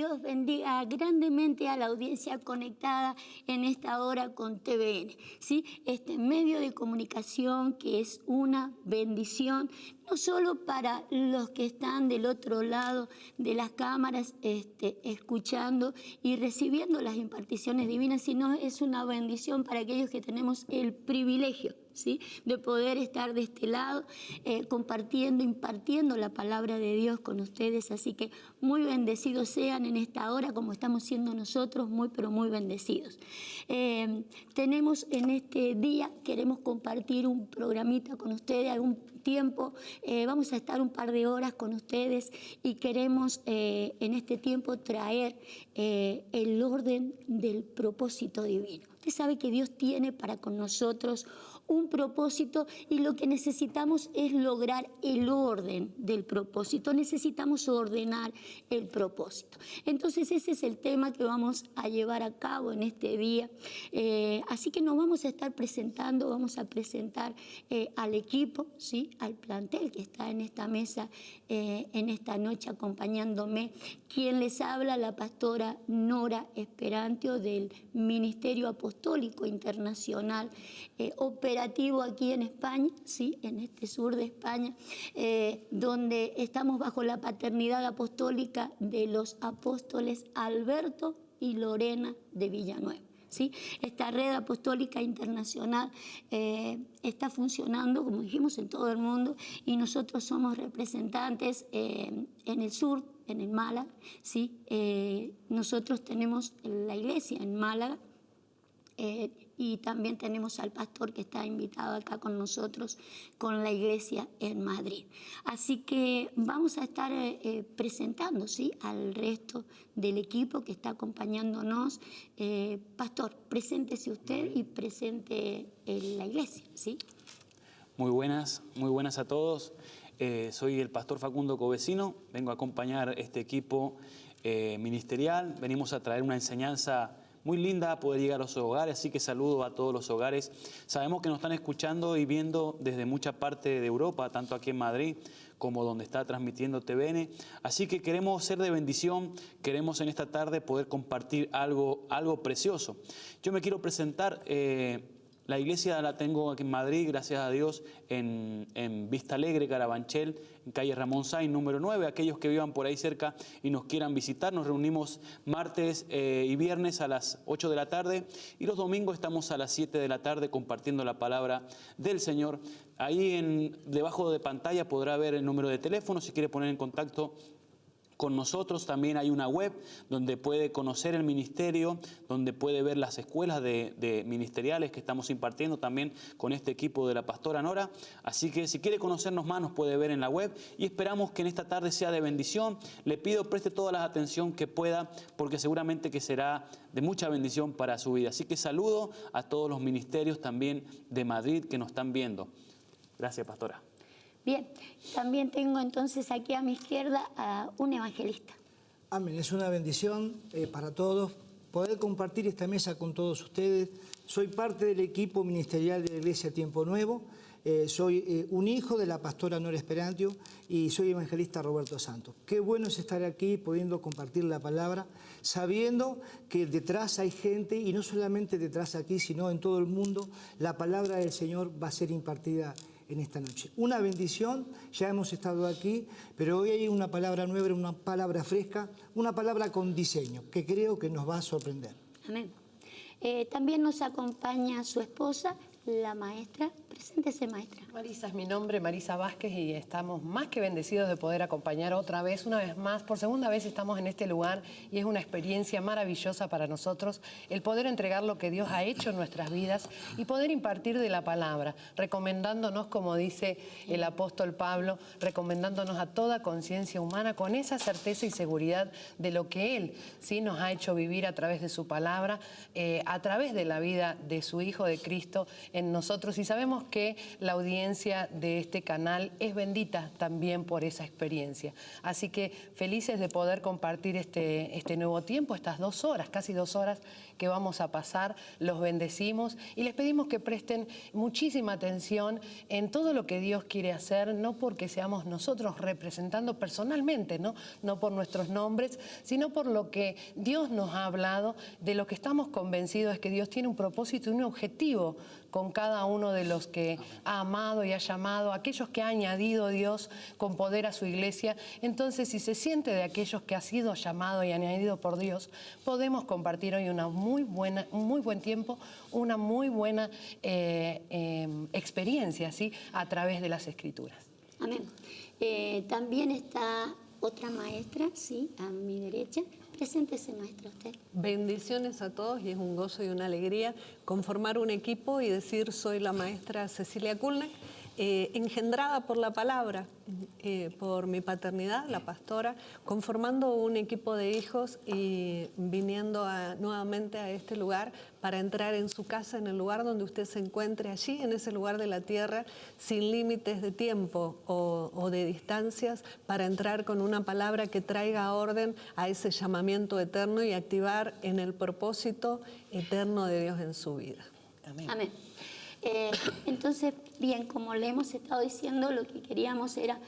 Dios bendiga grandemente a la audiencia conectada en esta hora con TVN, ¿sí? Este medio de comunicación que es una bendición, no solo para los que están del otro lado de las cámaras escuchando y recibiendo las imparticiones divinas, sino es una bendición para aquellos que tenemos el privilegio, ¿sí?, de poder estar de este lado compartiendo, impartiendo la palabra de Dios con ustedes. Así que muy bendecidos sean en esta hora, como estamos siendo nosotros, muy pero muy bendecidos. Tenemos en este día, queremos compartir un programita con ustedes, algún tiempo, vamos a estar un par de horas con ustedes y queremos en este tiempo traer el orden del propósito divino. Usted sabe que Dios tiene para con nosotros un propósito y lo que necesitamos es lograr el orden del propósito, necesitamos ordenar el propósito. Entonces ese es el tema que vamos a llevar a cabo en este día. Así que nos vamos a estar presentando, vamos a presentar al equipo, ¿sí?, al plantel que está en esta mesa en esta noche acompañándome. Quien les habla, la pastora Nora Esperantio del Ministerio Apostólico Internacional, operativo aquí en España, ¿sí?, en este sur de España, donde estamos bajo la paternidad apostólica de los apóstoles Alberto y Lorena de Villanueva, ¿sí? Esta red apostólica internacional está funcionando, como dijimos, en todo el mundo y nosotros somos representantes en el sur, en el Málaga, ¿sí? Nosotros tenemos la iglesia en Málaga, y también tenemos al pastor que está invitado acá con nosotros con la iglesia en Madrid. Así que vamos a estar presentando, ¿sí?, al resto del equipo que está acompañándonos. Pastor, preséntese usted y presente la iglesia, ¿sí? Muy buenas a todos. Soy el pastor Facundo Covesino, vengo a acompañar este equipo ministerial. Venimos a traer una enseñanza muy linda a poder llegar a los hogares, así que saludo a todos los hogares. Sabemos que nos están escuchando y viendo desde mucha parte de Europa, tanto aquí en Madrid como donde está transmitiendo TVN. Así que queremos ser de bendición, queremos en esta tarde poder compartir algo precioso. Yo me quiero presentar. La iglesia la tengo aquí en Madrid, gracias a Dios, en Vista Alegre, Carabanchel, en calle Ramón Sainz, número 9. Aquellos que vivan por ahí cerca y nos quieran visitar, nos reunimos martes y viernes a las 8 de la tarde y los domingos estamos a las 7 de la tarde compartiendo la palabra del Señor. Ahí debajo de pantalla podrá ver el número de teléfono si quiere poner en contacto con nosotros. También hay una web donde puede conocer el ministerio, donde puede ver las escuelas de ministeriales que estamos impartiendo también con este equipo de la pastora Nora. Así que si quiere conocernos más nos puede ver en la web y esperamos que en esta tarde sea de bendición. Le pido preste toda la atención que pueda porque seguramente que será de mucha bendición para su vida. Así que saludo a todos los ministerios también de Madrid que nos están viendo. Gracias, pastora. Bien, también tengo entonces aquí a mi izquierda a un evangelista. Amén, es una bendición para todos poder compartir esta mesa con todos ustedes. Soy parte del equipo ministerial de la Iglesia Tiempo Nuevo, soy un hijo de la pastora Nora Esperantio y soy evangelista Roberto Santos. Qué bueno es estar aquí pudiendo compartir la palabra, sabiendo que detrás hay gente y no solamente detrás aquí, sino en todo el mundo, la palabra del Señor va a ser impartida en esta noche. Una bendición, ya hemos estado aquí, pero hoy hay una palabra nueva, una palabra fresca, una palabra con diseño, que creo que nos va a sorprender. Amén. También nos acompaña su esposa, la maestra. Preséntese, maestra. Marisa es mi nombre, Marisa Vázquez, y estamos más que bendecidos de poder acompañar otra vez, una vez más, por segunda vez estamos en este lugar y es una experiencia maravillosa para nosotros el poder entregar lo que Dios ha hecho en nuestras vidas y poder impartir de la palabra, recomendándonos, como dice el apóstol Pablo, recomendándonos a toda conciencia humana con esa certeza y seguridad de lo que Él sí nos ha hecho vivir a través de su palabra, a través de la vida de su Hijo de Cristo, en nosotros y sabemos que la audiencia de este canal es bendita también por esa experiencia. Así que felices de poder compartir este nuevo tiempo, estas 2 horas, casi 2 horas que vamos a pasar. Los bendecimos y les pedimos que presten muchísima atención en todo lo que Dios quiere hacer, no porque seamos nosotros representando personalmente, no por nuestros nombres, sino por lo que Dios nos ha hablado. De lo que estamos convencidos es que Dios tiene un propósito y un objetivo con cada uno de los que ha amado y ha llamado, aquellos que ha añadido Dios con poder a su iglesia. Entonces, si se siente de aquellos que ha sido llamado y añadido por Dios, podemos compartir hoy un muy buen tiempo, una muy buena experiencia, ¿sí?, a través de las Escrituras. Amén. También está otra maestra, sí, a mi derecha. Preséntese, maestra, usted. Bendiciones a todos y es un gozo y una alegría conformar un equipo y decir soy la maestra Cecilia Kulnek, engendrada por la palabra, por mi paternidad, la pastora, conformando un equipo de hijos y viniendo nuevamente a este lugar para entrar en su casa, en el lugar donde usted se encuentre, allí en ese lugar de la tierra, sin límites de tiempo o de distancias, para entrar con una palabra que traiga orden a ese llamamiento eterno y activar en el propósito eterno de Dios en su vida. Amén. Amén. Entonces, bien, como le hemos estado diciendo, lo que queríamos era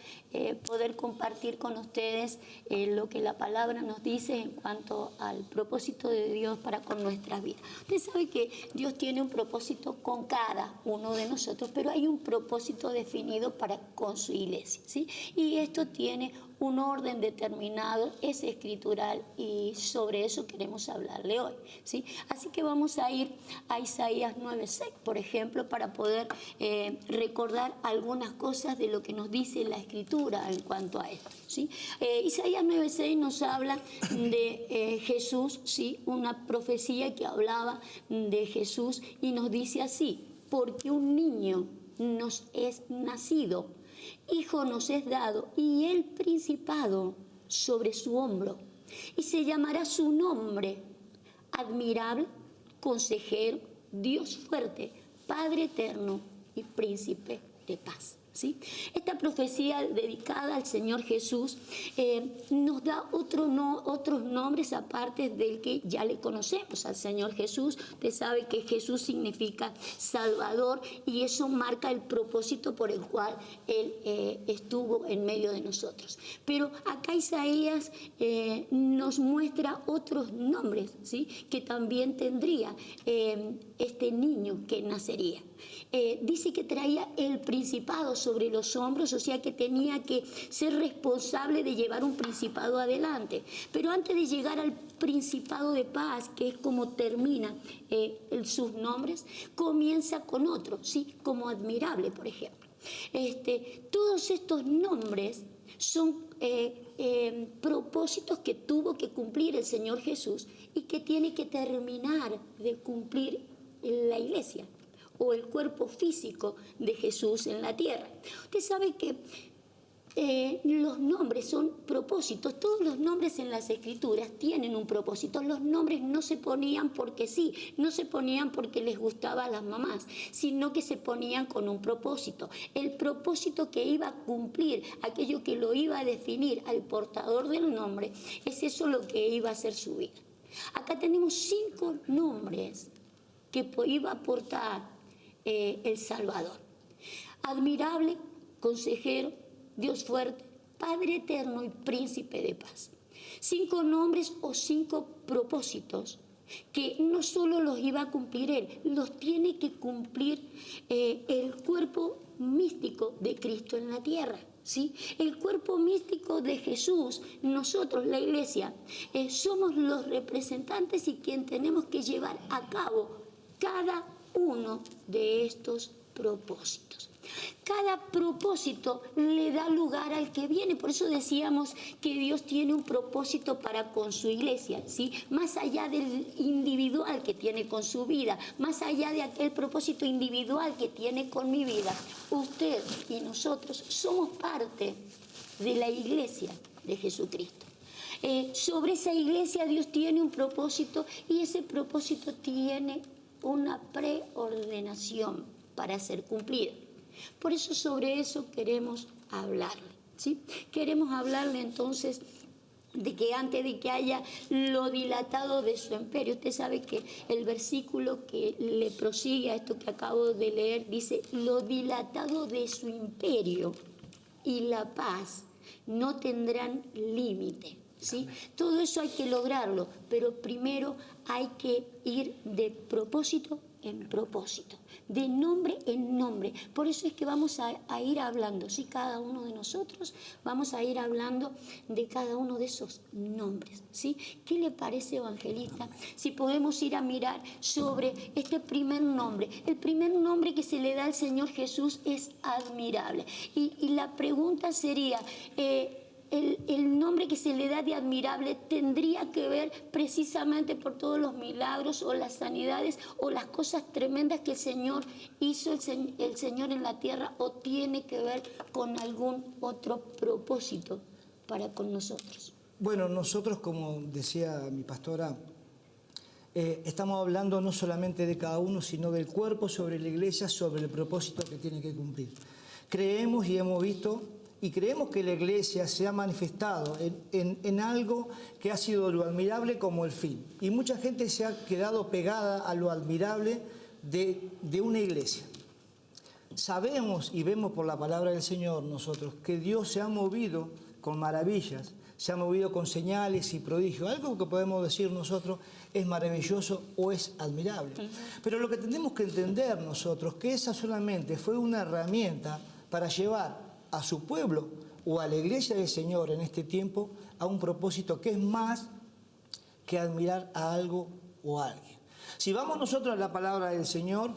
poder compartir con ustedes lo que la palabra nos dice en cuanto al propósito de Dios para con nuestras vidas. Usted sabe que Dios tiene un propósito con cada uno de nosotros, pero hay un propósito definido para con su iglesia, ¿sí? Y esto tiene un orden determinado, es escritural, y sobre eso queremos hablarle hoy, ¿sí? Así que vamos a ir a Isaías 9:6, por ejemplo, para poder recordar algunas cosas de lo que nos dice la Escritura en cuanto a esto, ¿sí? Isaías 9:6 nos habla de Jesús, ¿sí? Una profecía que hablaba de Jesús y nos dice así: porque un niño nos es nacido, hijo nos es dado, y el principado sobre su hombro, y se llamará su nombre admirable, consejero, Dios fuerte, Padre eterno y príncipe de paz. ¿Sí? Esta profecía dedicada al Señor Jesús nos da otros nombres aparte del que ya le conocemos al Señor Jesús. Usted sabe que Jesús significa Salvador y eso marca el propósito por el cual Él estuvo en medio de nosotros. Pero acá Isaías nos muestra otros nombres, ¿sí?, que también tendría este niño que nacería. Dice que traía el principado sobre los hombros, o sea que tenía que ser responsable de llevar un principado adelante. Pero antes de llegar al principado de paz, que es como termina sus nombres, comienza con otro, ¿sí?, como admirable, por ejemplo. Todos estos nombres son propósitos que tuvo que cumplir el Señor Jesús y que tiene que terminar de cumplir la iglesia o el cuerpo físico de Jesús en la tierra. Usted sabe que los nombres son propósitos. Todos los nombres en las Escrituras tienen un propósito. Los nombres no se ponían porque sí, no se ponían porque les gustaba a las mamás, sino que se ponían con un propósito. El propósito que iba a cumplir, aquello que lo iba a definir al portador del nombre, es eso lo que iba a ser su vida. Acá tenemos 5 nombres que iba a aportar el Salvador: admirable, consejero, Dios fuerte, Padre eterno y príncipe de paz. 5 nombres o 5 propósitos que no solo los iba a cumplir Él, los tiene que cumplir el cuerpo místico de Cristo en la tierra, ¿sí? El cuerpo místico de Jesús, nosotros, la iglesia, somos los representantes y quien tenemos que llevar a cabo cada uno de estos propósitos. Cada propósito le da lugar al que viene. Por eso decíamos que Dios tiene un propósito para con su iglesia, ¿sí? Más allá del individual que tiene con su vida, más allá de aquel propósito individual que tiene con mi vida, usted y nosotros somos parte de la iglesia de Jesucristo. Sobre esa iglesia Dios tiene un propósito y ese propósito tiene una preordenación. para ser cumplida. Por eso sobre eso queremos hablarle, ¿sí? Queremos hablarle entonces de que antes de que haya lo dilatado de su imperio, usted sabe que el versículo que le prosigue a esto que acabo de leer dice, lo dilatado de su imperio y la paz no tendrán límite, ¿sí? Todo eso hay que lograrlo, pero primero hay que ir de propósito en propósito, de nombre en nombre. Por eso es que vamos a ir hablando, ¿sí? Cada uno de nosotros vamos a ir hablando de cada uno de esos nombres, ¿sí? ¿Qué le parece, evangelista? Si podemos ir a mirar sobre este primer nombre. El primer nombre que se le da al Señor Jesús es admirable. Y la pregunta sería, el nombre que se le da de admirable tendría que ver precisamente por todos los milagros o las sanidades o las cosas tremendas que el Señor hizo, el Señor en la tierra, o tiene que ver con algún otro propósito para con nosotros. Bueno, nosotros, como decía mi pastora, estamos hablando no solamente de cada uno, sino del cuerpo sobre la iglesia, sobre el propósito que tiene que cumplir. Creemos y hemos visto y creemos que la iglesia se ha manifestado en algo que ha sido lo admirable como el fin. Y mucha gente se ha quedado pegada a lo admirable de una iglesia. Sabemos y vemos por la palabra del Señor nosotros que Dios se ha movido con maravillas, se ha movido con señales y prodigios. Algo que podemos decir nosotros es maravilloso o es admirable. Pero lo que tenemos que entender nosotros, que esa solamente fue una herramienta para llevar a su pueblo o a la iglesia del Señor en este tiempo a un propósito que es más que admirar a algo o a alguien. Si vamos nosotros a la palabra del Señor,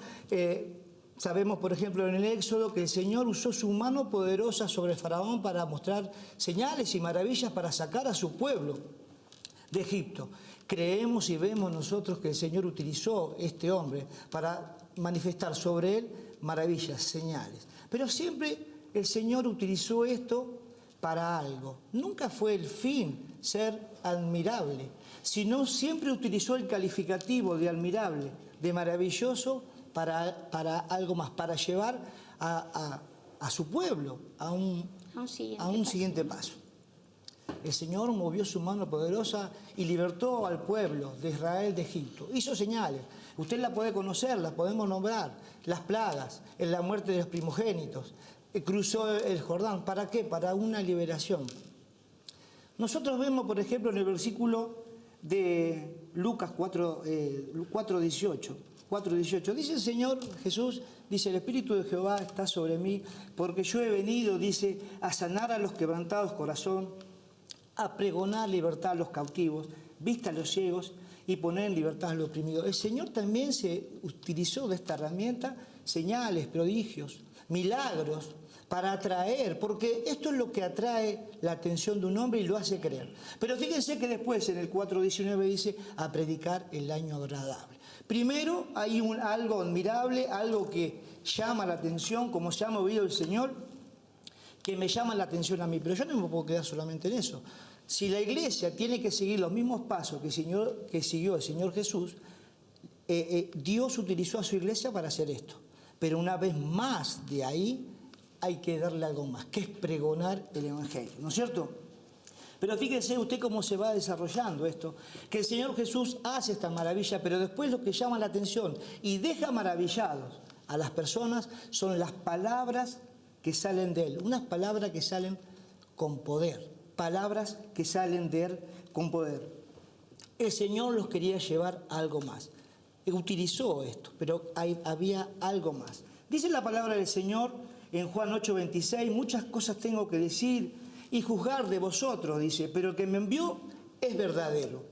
sabemos, por ejemplo, en el Éxodo que el Señor usó su mano poderosa sobre Faraón para mostrar señales y maravillas para sacar a su pueblo de Egipto. Creemos y vemos nosotros que el Señor utilizó este hombre para manifestar sobre él maravillas, señales. Pero siempre el Señor utilizó esto para algo. Nunca fue el fin ser admirable, sino siempre utilizó el calificativo de admirable, de maravilloso, para algo más, para llevar a su pueblo a un siguiente paso. El Señor movió su mano poderosa y libertó al pueblo de Israel de Egipto. Hizo señales. Usted la puede conocer, la podemos nombrar. Las plagas, en la muerte de los primogénitos. Cruzó el Jordán. ¿Para qué? Para una liberación. Nosotros vemos, por ejemplo, en el versículo de Lucas 4:18. 4:18. Dice el Señor Jesús, dice, el Espíritu de Jehová está sobre mí, porque yo he venido, dice, a sanar a los quebrantados corazón, a pregonar libertad a los cautivos, vista a los ciegos y poner en libertad a los oprimidos. El Señor también se utilizó de esta herramienta señales, prodigios, milagros, para atraer, porque esto es lo que atrae la atención de un hombre y lo hace creer. Pero fíjense que después en el 4:19 dice, a predicar el año agradable. Primero hay algo admirable, algo que llama la atención, como se ha movido el Señor, que me llama la atención a mí. Pero yo no me puedo quedar solamente en eso. Si la iglesia tiene que seguir los mismos pasos que siguió el Señor Jesús, Dios utilizó a su iglesia para hacer esto. Pero una vez más de ahí hay que darle algo más, que es pregonar el Evangelio, ¿no es cierto? Pero fíjese usted cómo se va desarrollando esto, que el Señor Jesús hace esta maravilla, pero después lo que llama la atención y deja maravillados a las personas son las palabras que salen de Él, unas palabras que salen con poder, palabras que salen de Él con poder. El Señor los quería llevar a algo más. Utilizó esto, pero había algo más. Dice la palabra del Señor en Juan 8:26, muchas cosas tengo que decir y juzgar de vosotros, dice, pero el que me envió es verdadero.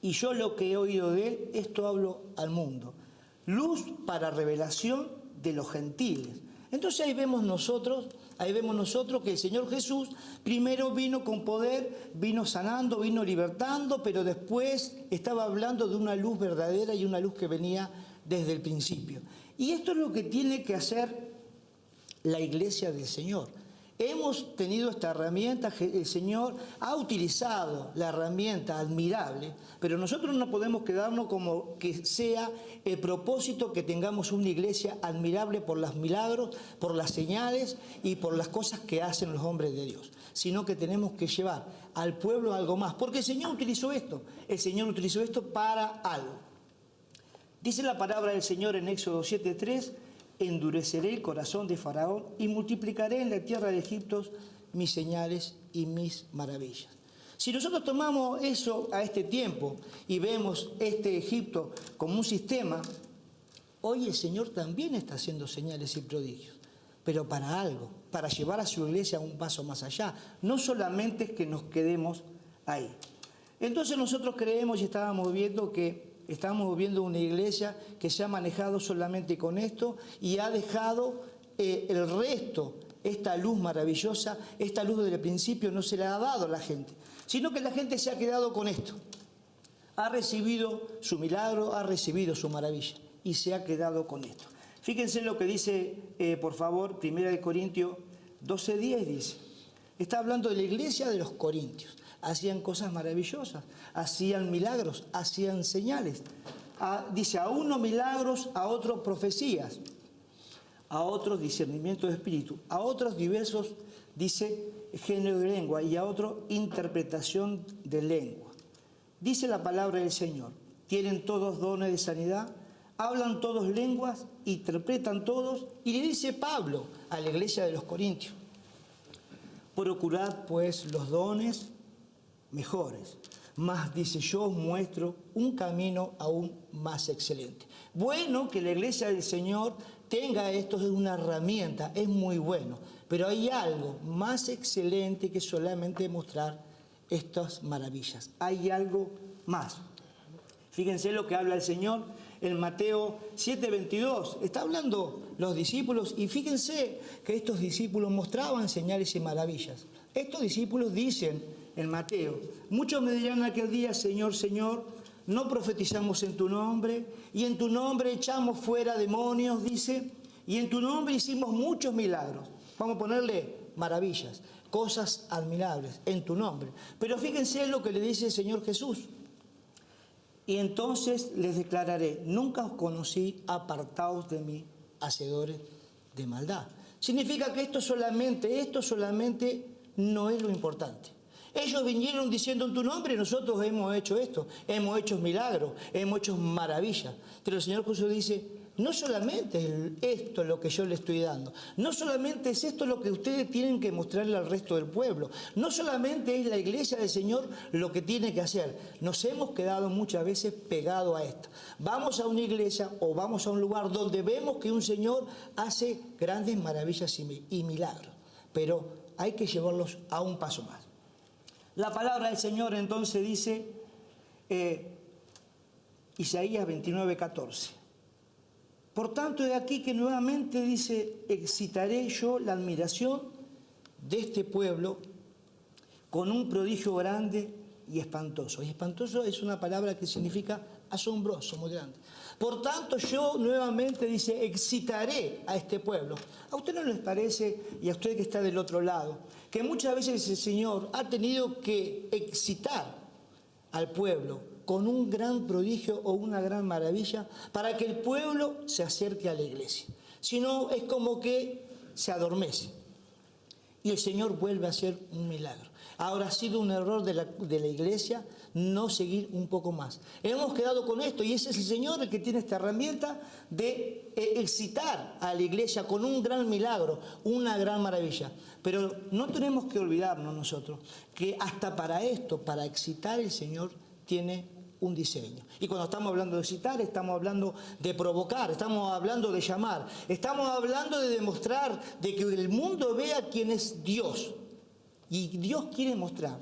Y yo lo que he oído de él, esto hablo al mundo. Luz para revelación de los gentiles. Entonces ahí vemos nosotros que el Señor Jesús primero vino con poder, vino sanando, vino libertando, pero después estaba hablando de una luz verdadera y una luz que venía desde el principio. Y esto es lo que tiene que hacer la iglesia del Señor. hemos tenido esta herramienta, el Señor ha utilizado la herramienta admirable, pero nosotros no podemos quedarnos como que sea el propósito que tengamos una iglesia admirable por los milagros, por las señales y por las cosas que hacen los hombres de Dios, sino que tenemos que llevar al pueblo algo más, porque el Señor utilizó esto para algo. Dice la palabra del Señor en Éxodo 7:3, endureceré el corazón de Faraón y multiplicaré en la tierra de Egipto mis señales y mis maravillas. Si nosotros tomamos eso a este tiempo y vemos este Egipto como un sistema, hoy el Señor también está haciendo señales y prodigios, pero para algo, para llevar a su iglesia un paso más allá, no solamente es que nos quedemos ahí. Entonces nosotros creemos y estábamos viendo una iglesia que se ha manejado solamente con esto y ha dejado el resto, esta luz maravillosa, esta luz del principio no se la ha dado a la gente, sino que la gente se ha quedado con esto. Ha recibido su milagro, ha recibido su maravilla y se ha quedado con esto. Fíjense lo que dice, por favor, 1 Corintios 12:10 dice. Está hablando de la iglesia de los corintios. Hacían cosas maravillosas, hacían milagros, hacían señales. Dice, a unos milagros, a otros profecías, a otros discernimiento de espíritu, a otros diversos, dice, género de lengua y a otro interpretación de lengua. Dice la palabra del Señor, tienen todos dones de sanidad, hablan todos lenguas, interpretan todos, y le dice Pablo a la iglesia de los corintios, procurad pues los dones mejores, mas dice yo os muestro un camino aún más excelente. Bueno que la iglesia del Señor tenga esto, es una herramienta, es muy bueno, pero hay algo más excelente que solamente mostrar estas maravillas, hay algo más. Fíjense lo que habla el Señor en Mateo 7:22, está hablando los discípulos y fíjense que estos discípulos mostraban señales y maravillas. Estos discípulos dicen en Mateo, muchos me dirán aquel día, Señor, Señor, no profetizamos en tu nombre, y en tu nombre echamos fuera demonios, dice, y en tu nombre hicimos muchos milagros. Vamos a ponerle maravillas, cosas admirables en tu nombre. Pero fíjense lo que le dice el Señor Jesús. Y entonces les declararé, nunca os conocí, apartaos de mí, hacedores de maldad. Significa que esto solamente no es lo importante. Ellos vinieron diciendo en tu nombre, nosotros hemos hecho esto, hemos hecho milagros, hemos hecho maravillas. Pero el Señor Jesús dice, no solamente es esto lo que yo le estoy dando, no solamente es esto lo que ustedes tienen que mostrarle al resto del pueblo, no solamente es la iglesia del Señor lo que tiene que hacer. Nos hemos quedado muchas veces pegados a esto. Vamos a una iglesia o vamos a un lugar donde vemos que un Señor hace grandes maravillas y milagros, pero hay que llevarlos a un paso más. La palabra del Señor entonces dice, Isaías 29:14. Por tanto, de aquí que nuevamente dice, excitaré yo la admiración de este pueblo con un prodigio grande y espantoso. Y espantoso es una palabra que significa asombroso, muy grande. Por tanto, yo nuevamente dice, excitaré a este pueblo. ¿A usted no les parece, y a usted que está del otro lado, que muchas veces el Señor ha tenido que excitar al pueblo con un gran prodigio o una gran maravilla para que el pueblo se acerque a la iglesia? Si no, es como que se adormece y el Señor vuelve a hacer un milagro. Ahora ha sido un error de la iglesia no seguir un poco más. Hemos quedado con esto y ese es el Señor el que tiene esta herramienta de excitar a la iglesia con un gran milagro, una gran maravilla. Pero no tenemos que olvidarnos nosotros que hasta para esto, para excitar, el Señor tiene un diseño. Y cuando estamos hablando de excitar, estamos hablando de provocar, estamos hablando de llamar, estamos hablando de demostrar, de que el mundo vea quién es Dios. Y Dios quiere mostrar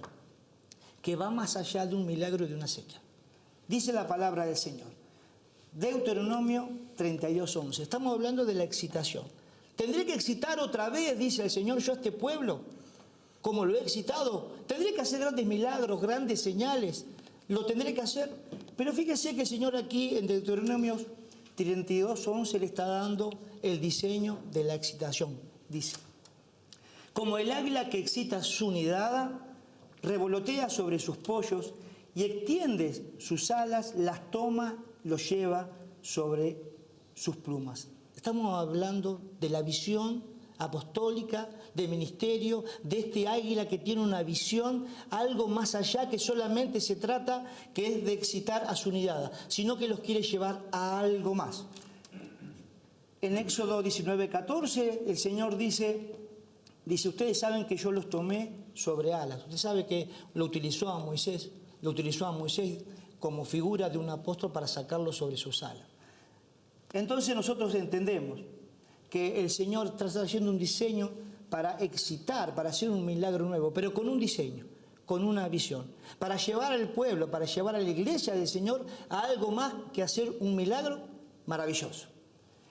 que va más allá de un milagro y de una señal. Dice la palabra del Señor. Deuteronomio 32:11. Estamos hablando de la excitación. Tendré que excitar otra vez, dice el Señor, yo a este pueblo, como lo he excitado. Tendré que hacer grandes milagros, grandes señales. Lo tendré que hacer. Pero fíjese que el Señor aquí en Deuteronomio 32:11 le está dando el diseño de la excitación. Dice, Como el águila que excita su nidada, revolotea sobre sus pollos y extiende sus alas, las toma, los lleva sobre sus plumas. Estamos hablando de la visión apostólica, de ministerio, de este águila que tiene una visión, algo más allá, que solamente se trata que es de excitar a su nidada, sino que los quiere llevar a algo más. En Éxodo 19:14 el Señor dice, ustedes saben que yo los tomé sobre alas. Usted sabe que lo utilizó a Moisés como figura de un apóstol para sacarlo sobre sus alas. Entonces nosotros entendemos que el Señor está haciendo un diseño para excitar, para hacer un milagro nuevo, pero con un diseño, con una visión, para llevar al pueblo, para llevar a la iglesia del Señor a algo más que hacer un milagro maravilloso.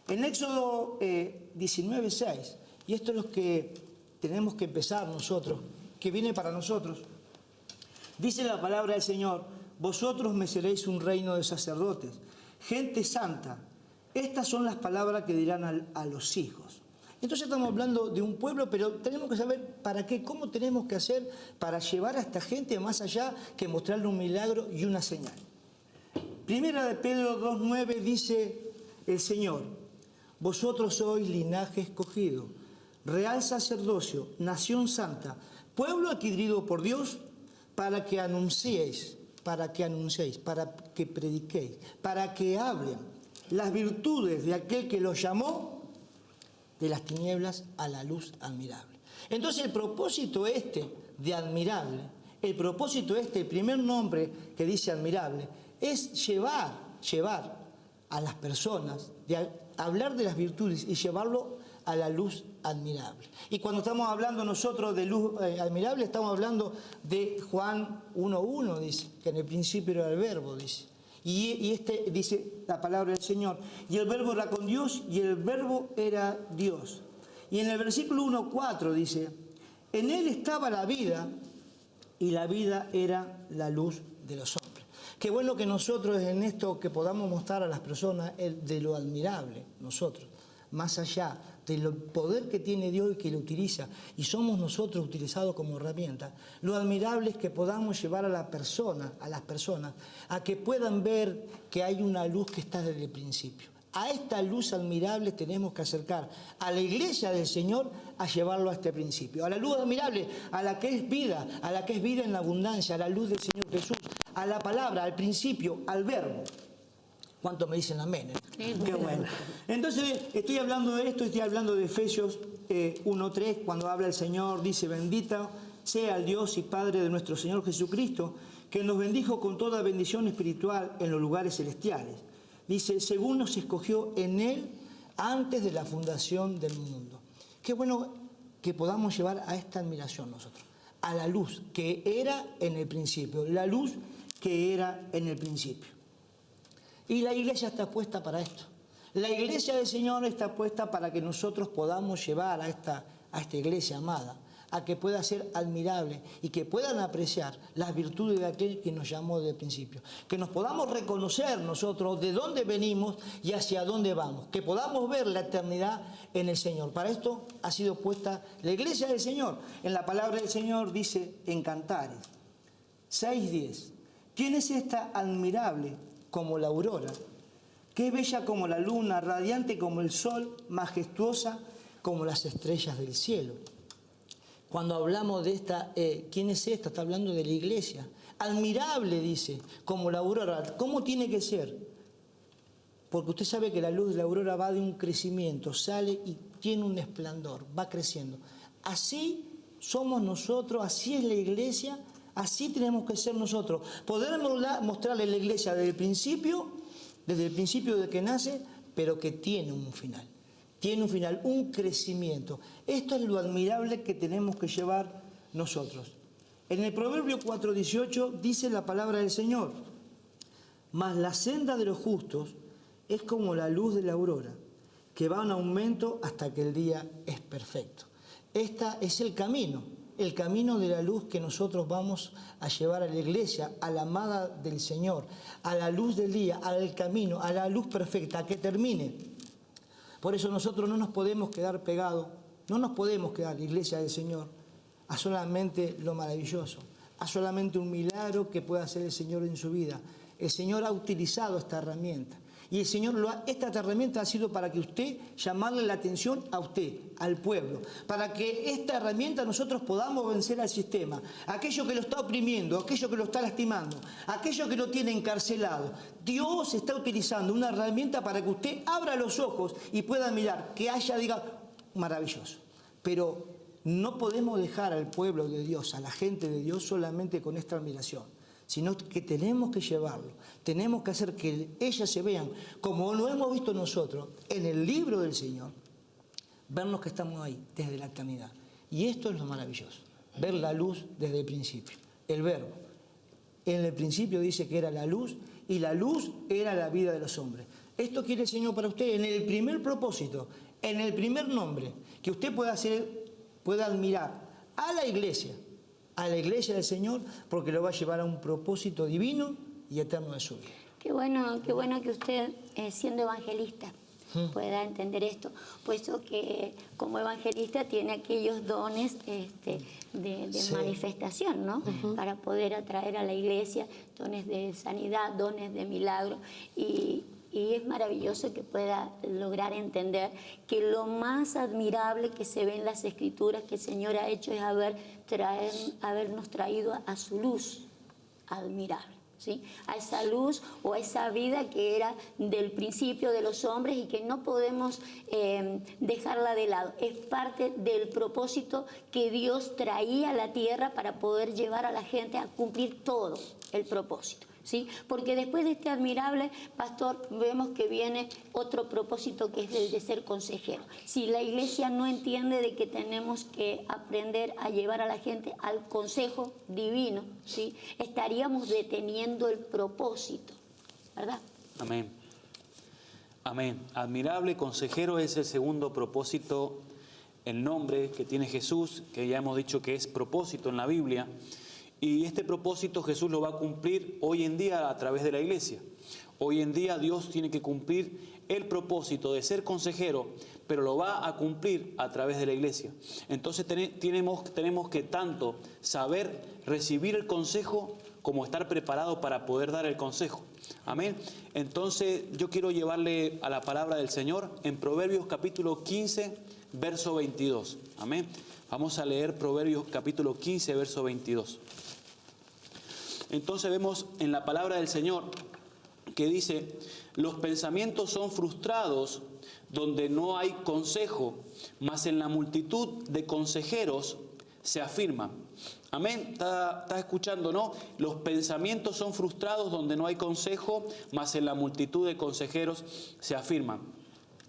En Éxodo 19:6, y esto es lo que tenemos que empezar nosotros, que viene para nosotros, dice la palabra del Señor: vosotros me seréis un reino de sacerdotes, gente santa. Estas son las palabras que dirán a los hijos. Entonces estamos hablando de un pueblo, pero tenemos que saber para qué, cómo tenemos que hacer para llevar a esta gente más allá que mostrarle un milagro y una señal. Primera de Pedro 2:9 dice el Señor: vosotros sois linaje escogido, real sacerdocio, nación santa, pueblo adquirido por Dios, para que anunciéis, para que prediquéis, para que hablen las virtudes de aquel que los llamó de las tinieblas a la luz admirable. Entonces el propósito de admirable, el primer nombre que dice admirable, es llevar a las personas, hablar de las virtudes y llevarlo a la luz admirable. Y cuando estamos hablando nosotros de luz admirable, estamos hablando de Juan 1:1, dice, que en el principio era el verbo, dice. Y dice la palabra del Señor: y el verbo era con Dios, y el verbo era Dios. Y en el versículo 1:4 dice: en él estaba la vida, y la vida era la luz de los hombres. Qué bueno que nosotros en esto que podamos mostrar a las personas de lo admirable, nosotros, más allá del poder que tiene Dios y que lo utiliza, y somos nosotros utilizados como herramienta. Lo admirable es que podamos llevar a las personas a que puedan ver que hay una luz que está desde el principio. A esta luz admirable tenemos que acercar a la iglesia del Señor a llevarlo a este principio. A la luz admirable, a la que es vida en la abundancia, a la luz del Señor Jesús, a la palabra, al principio, al verbo. ¿Cuántos me dicen amén? Qué bueno. Entonces, estoy hablando de esto, estoy hablando de Efesios 1:3, cuando habla el Señor, dice: bendito sea el Dios y Padre de nuestro Señor Jesucristo, que nos bendijo con toda bendición espiritual en los lugares celestiales. Dice: según nos escogió en Él antes de la fundación del mundo. Qué bueno que podamos llevar a esta admiración nosotros, a la luz que era en el principio, la luz que era en el principio. Y la iglesia está puesta para esto. La iglesia del Señor está puesta para que nosotros podamos llevar a esta iglesia amada a que pueda ser admirable y que puedan apreciar las virtudes de aquel que nos llamó desde el principio. Que nos podamos reconocer nosotros de dónde venimos y hacia dónde vamos. Que podamos ver la eternidad en el Señor. Para esto ha sido puesta la iglesia del Señor. En la palabra del Señor dice en Cantares 6:10: ¿quién es esta admirable como la aurora, que es bella como la luna, radiante como el sol, majestuosa como las estrellas del cielo? Cuando hablamos de esta, ¿quién es esta? Está hablando de la iglesia. Admirable, dice, como la aurora. ¿Cómo tiene que ser? Porque usted sabe que la luz de la aurora va de un crecimiento, sale y tiene un esplendor, va creciendo. Así somos nosotros, así es la iglesia. Así tenemos que ser nosotros. Poder mostrarle a la iglesia desde el principio de que nace, pero que tiene un final. Tiene un final, un crecimiento. Esto es lo admirable que tenemos que llevar nosotros. En el Proverbio 4:18 dice la palabra del Señor: mas la senda de los justos es como la luz de la aurora, que va en aumento hasta que el día es perfecto. Este es el camino de la luz que nosotros vamos a llevar a la iglesia, a la amada del Señor, a la luz del día, al camino, a la luz perfecta, a que termine. Por eso nosotros no nos podemos quedar pegados No nos podemos quedar, Iglesia del Señor, a solamente lo maravilloso, a solamente un milagro que pueda hacer el Señor en su vida. El Señor ha utilizado esta herramienta. Y el Señor, esta herramienta ha sido para que usted, llamarle la atención a usted, al pueblo, para que esta herramienta nosotros podamos vencer al sistema, aquello que lo está oprimiendo, aquello que lo está lastimando, aquello que lo tiene encarcelado. Dios está utilizando una herramienta para que usted abra los ojos y pueda mirar, que diga, maravilloso. Pero no podemos dejar al pueblo de Dios, a la gente de Dios, solamente con esta admiración, sino que tenemos que llevarlo, tenemos que hacer que ellas se vean, como lo hemos visto nosotros en el libro del Señor, vernos que estamos ahí desde la eternidad. Y esto es lo maravilloso, ver la luz desde el principio, el verbo. En el principio dice que era la luz, y la luz era la vida de los hombres. Esto quiere el Señor para usted en el primer propósito, en el primer nombre, que usted pueda admirar a la iglesia del Señor, porque lo va a llevar a un propósito divino y eterno de su vida. Qué bueno que usted, siendo evangelista, pueda entender esto, puesto que como evangelista tiene aquellos dones de Sí. manifestación, ¿no? Para poder atraer a la iglesia, dones de sanidad, dones de milagro, y es maravilloso que pueda lograr entender que lo más admirable que se ve en las Escrituras que el Señor ha hecho es habernos traído a su luz admirable, ¿sí? A esa luz o a esa vida que era del principio de los hombres y que no podemos dejarla de lado. Es parte del propósito que Dios traía a la tierra para poder llevar a la gente a cumplir todo el propósito, ¿sí? Porque después de este admirable, pastor, vemos que viene otro propósito, que es el de ser consejero. Si la iglesia no entiende de que tenemos que aprender a llevar a la gente al consejo divino, ¿sí?, estaríamos deteniendo el propósito, ¿verdad? Amén. Amén. Admirable consejero es el segundo propósito, el nombre que tiene Jesús, que ya hemos dicho que es propósito en la Biblia. Y este propósito Jesús lo va a cumplir hoy en día a través de la iglesia. Hoy en día Dios tiene que cumplir el propósito de ser consejero, pero lo va a cumplir a través de la iglesia. Entonces tenemos que tanto saber recibir el consejo como estar preparado para poder dar el consejo. Amén. Entonces yo quiero llevarle a la palabra del Señor en Proverbios capítulo 15, verso 22. Amén. Vamos a leer Proverbios capítulo 15, verso 22. Entonces vemos en la palabra del Señor que dice: los pensamientos son frustrados donde no hay consejo, mas en la multitud de consejeros se afirman. Amén. ¿Está escuchando, no? Los pensamientos son frustrados donde no hay consejo, mas en la multitud de consejeros se afirman.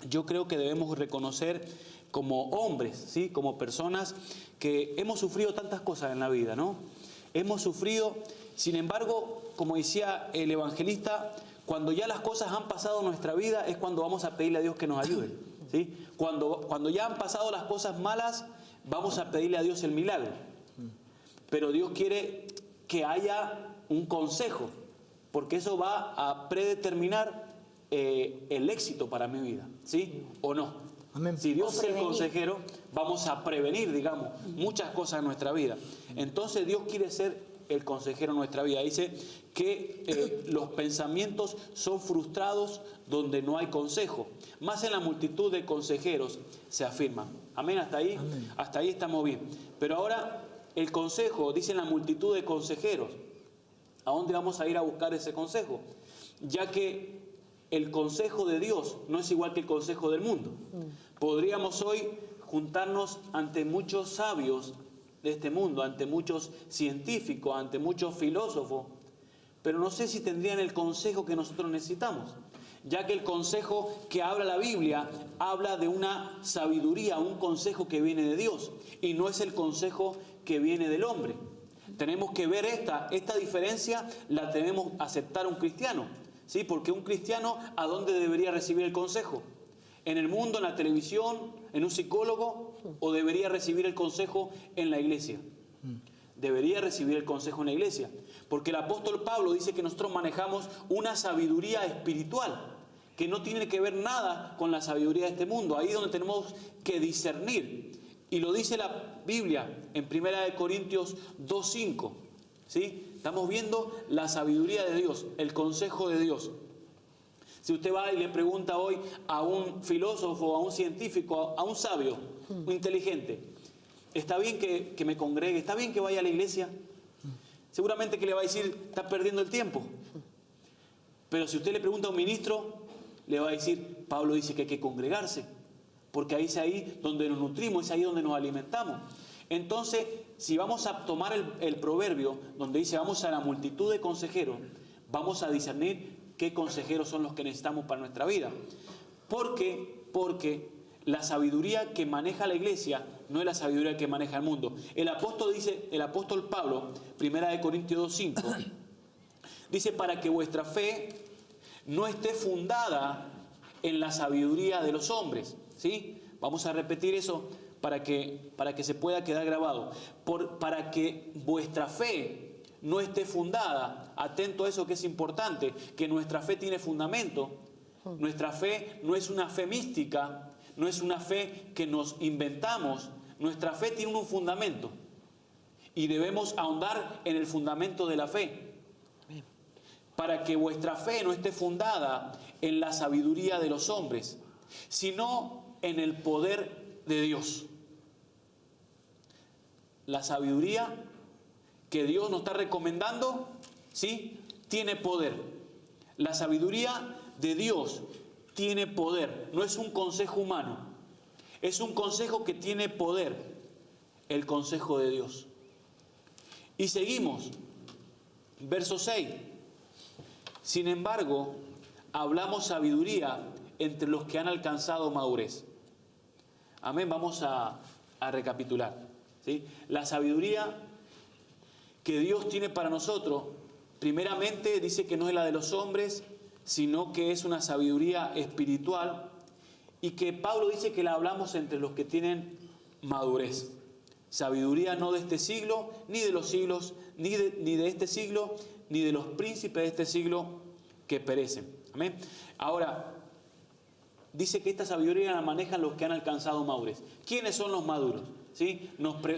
Yo creo que debemos reconocer como hombres, ¿sí?, como personas que hemos sufrido tantas cosas en la vida, ¿no? Hemos sufrido, sin embargo, como decía el evangelista, cuando ya las cosas han pasado en nuestra vida es cuando vamos a pedirle a Dios que nos ayude, ¿sí? Cuando ya han pasado las cosas malas, vamos a pedirle a Dios el milagro. Pero Dios quiere que haya un consejo, porque eso va a predeterminar el éxito para mi vida, ¿sí? ¿O no? Amén. Si Dios es el consejero, vamos a prevenir, digamos, muchas cosas en nuestra vida. Entonces Dios quiere ser el consejero en nuestra vida. Dice que los pensamientos son frustrados donde no hay consejo, más en la multitud de consejeros se afirman. Amén, hasta ahí. Amén. Hasta ahí estamos bien. Pero ahora el consejo, dice en la multitud de consejeros. ¿A dónde vamos a ir a buscar ese consejo? Ya que el consejo de Dios no es igual que el consejo del mundo. Podríamos hoy juntarnos ante muchos sabios de este mundo, ante muchos científicos, ante muchos filósofos, pero no sé si tendrían el consejo que nosotros necesitamos, ya que el consejo que habla la Biblia habla de una sabiduría, un consejo que viene de Dios, y no es el consejo que viene del hombre. Tenemos que ver esta diferencia, la tenemos que aceptar un cristiano. ¿Sí? Porque un cristiano, ¿a dónde debería recibir el consejo? ¿En el mundo, en la televisión, en un psicólogo? ¿O debería recibir el consejo en la iglesia? Debería recibir el consejo en la iglesia. Porque el apóstol Pablo dice que nosotros manejamos una sabiduría espiritual, que no tiene que ver nada con la sabiduría de este mundo. Ahí es donde tenemos que discernir Y lo dice la Biblia en 1 Corintios 2:5. ¿Sí? Estamos viendo la sabiduría de Dios, el consejo de Dios. Si usted va y le pregunta hoy a un filósofo, a un científico, a un sabio, un inteligente, ¿está bien que me congregue? ¿Está bien que vaya a la iglesia? Seguramente que le va a decir, está perdiendo el tiempo. Pero si usted le pregunta a un ministro, le va a decir, Pablo dice que hay que congregarse, porque ahí es ahí donde nos nutrimos, es ahí donde nos alimentamos. Entonces, si vamos a tomar el proverbio donde dice vamos a la multitud de consejeros, vamos a discernir qué consejeros son los que necesitamos para nuestra vida. Porque la sabiduría que maneja la iglesia no es la sabiduría que maneja el mundo. El apóstol Pablo, 1 Corintios 2:5, dice para que vuestra fe no esté fundada en la sabiduría de los hombres. ¿Sí? Vamos a repetir eso para que se pueda quedar grabado. Para que vuestra fe no esté fundada, atento a eso que es importante, que nuestra fe tiene fundamento. Nuestra fe no es una fe mística, no es una fe que nos inventamos. Nuestra fe tiene un fundamento y debemos ahondar en el fundamento de la fe. Para que vuestra fe no esté fundada en la sabiduría de los hombres, sino en el poder de Dios. La sabiduría que Dios nos está recomendando, ¿sí?, tiene poder. La sabiduría de Dios tiene poder. No es un consejo humano. Es un consejo que tiene poder. El consejo de Dios. Y seguimos. Verso 6. Sin embargo, hablamos sabiduría entre los que han alcanzado madurez. Amén. Vamos a recapitular. ¿Sí? La sabiduría que Dios tiene para nosotros, primeramente dice que no es la de los hombres, sino que es una sabiduría espiritual, y que Pablo dice que la hablamos entre los que tienen madurez. Sabiduría no de este siglo, ni de los siglos, ni de este siglo, ni de los príncipes de este siglo que perecen. Amén. Ahora, dice que esta sabiduría la manejan los que han alcanzado madurez. ¿Quiénes son los maduros? ¿Sí?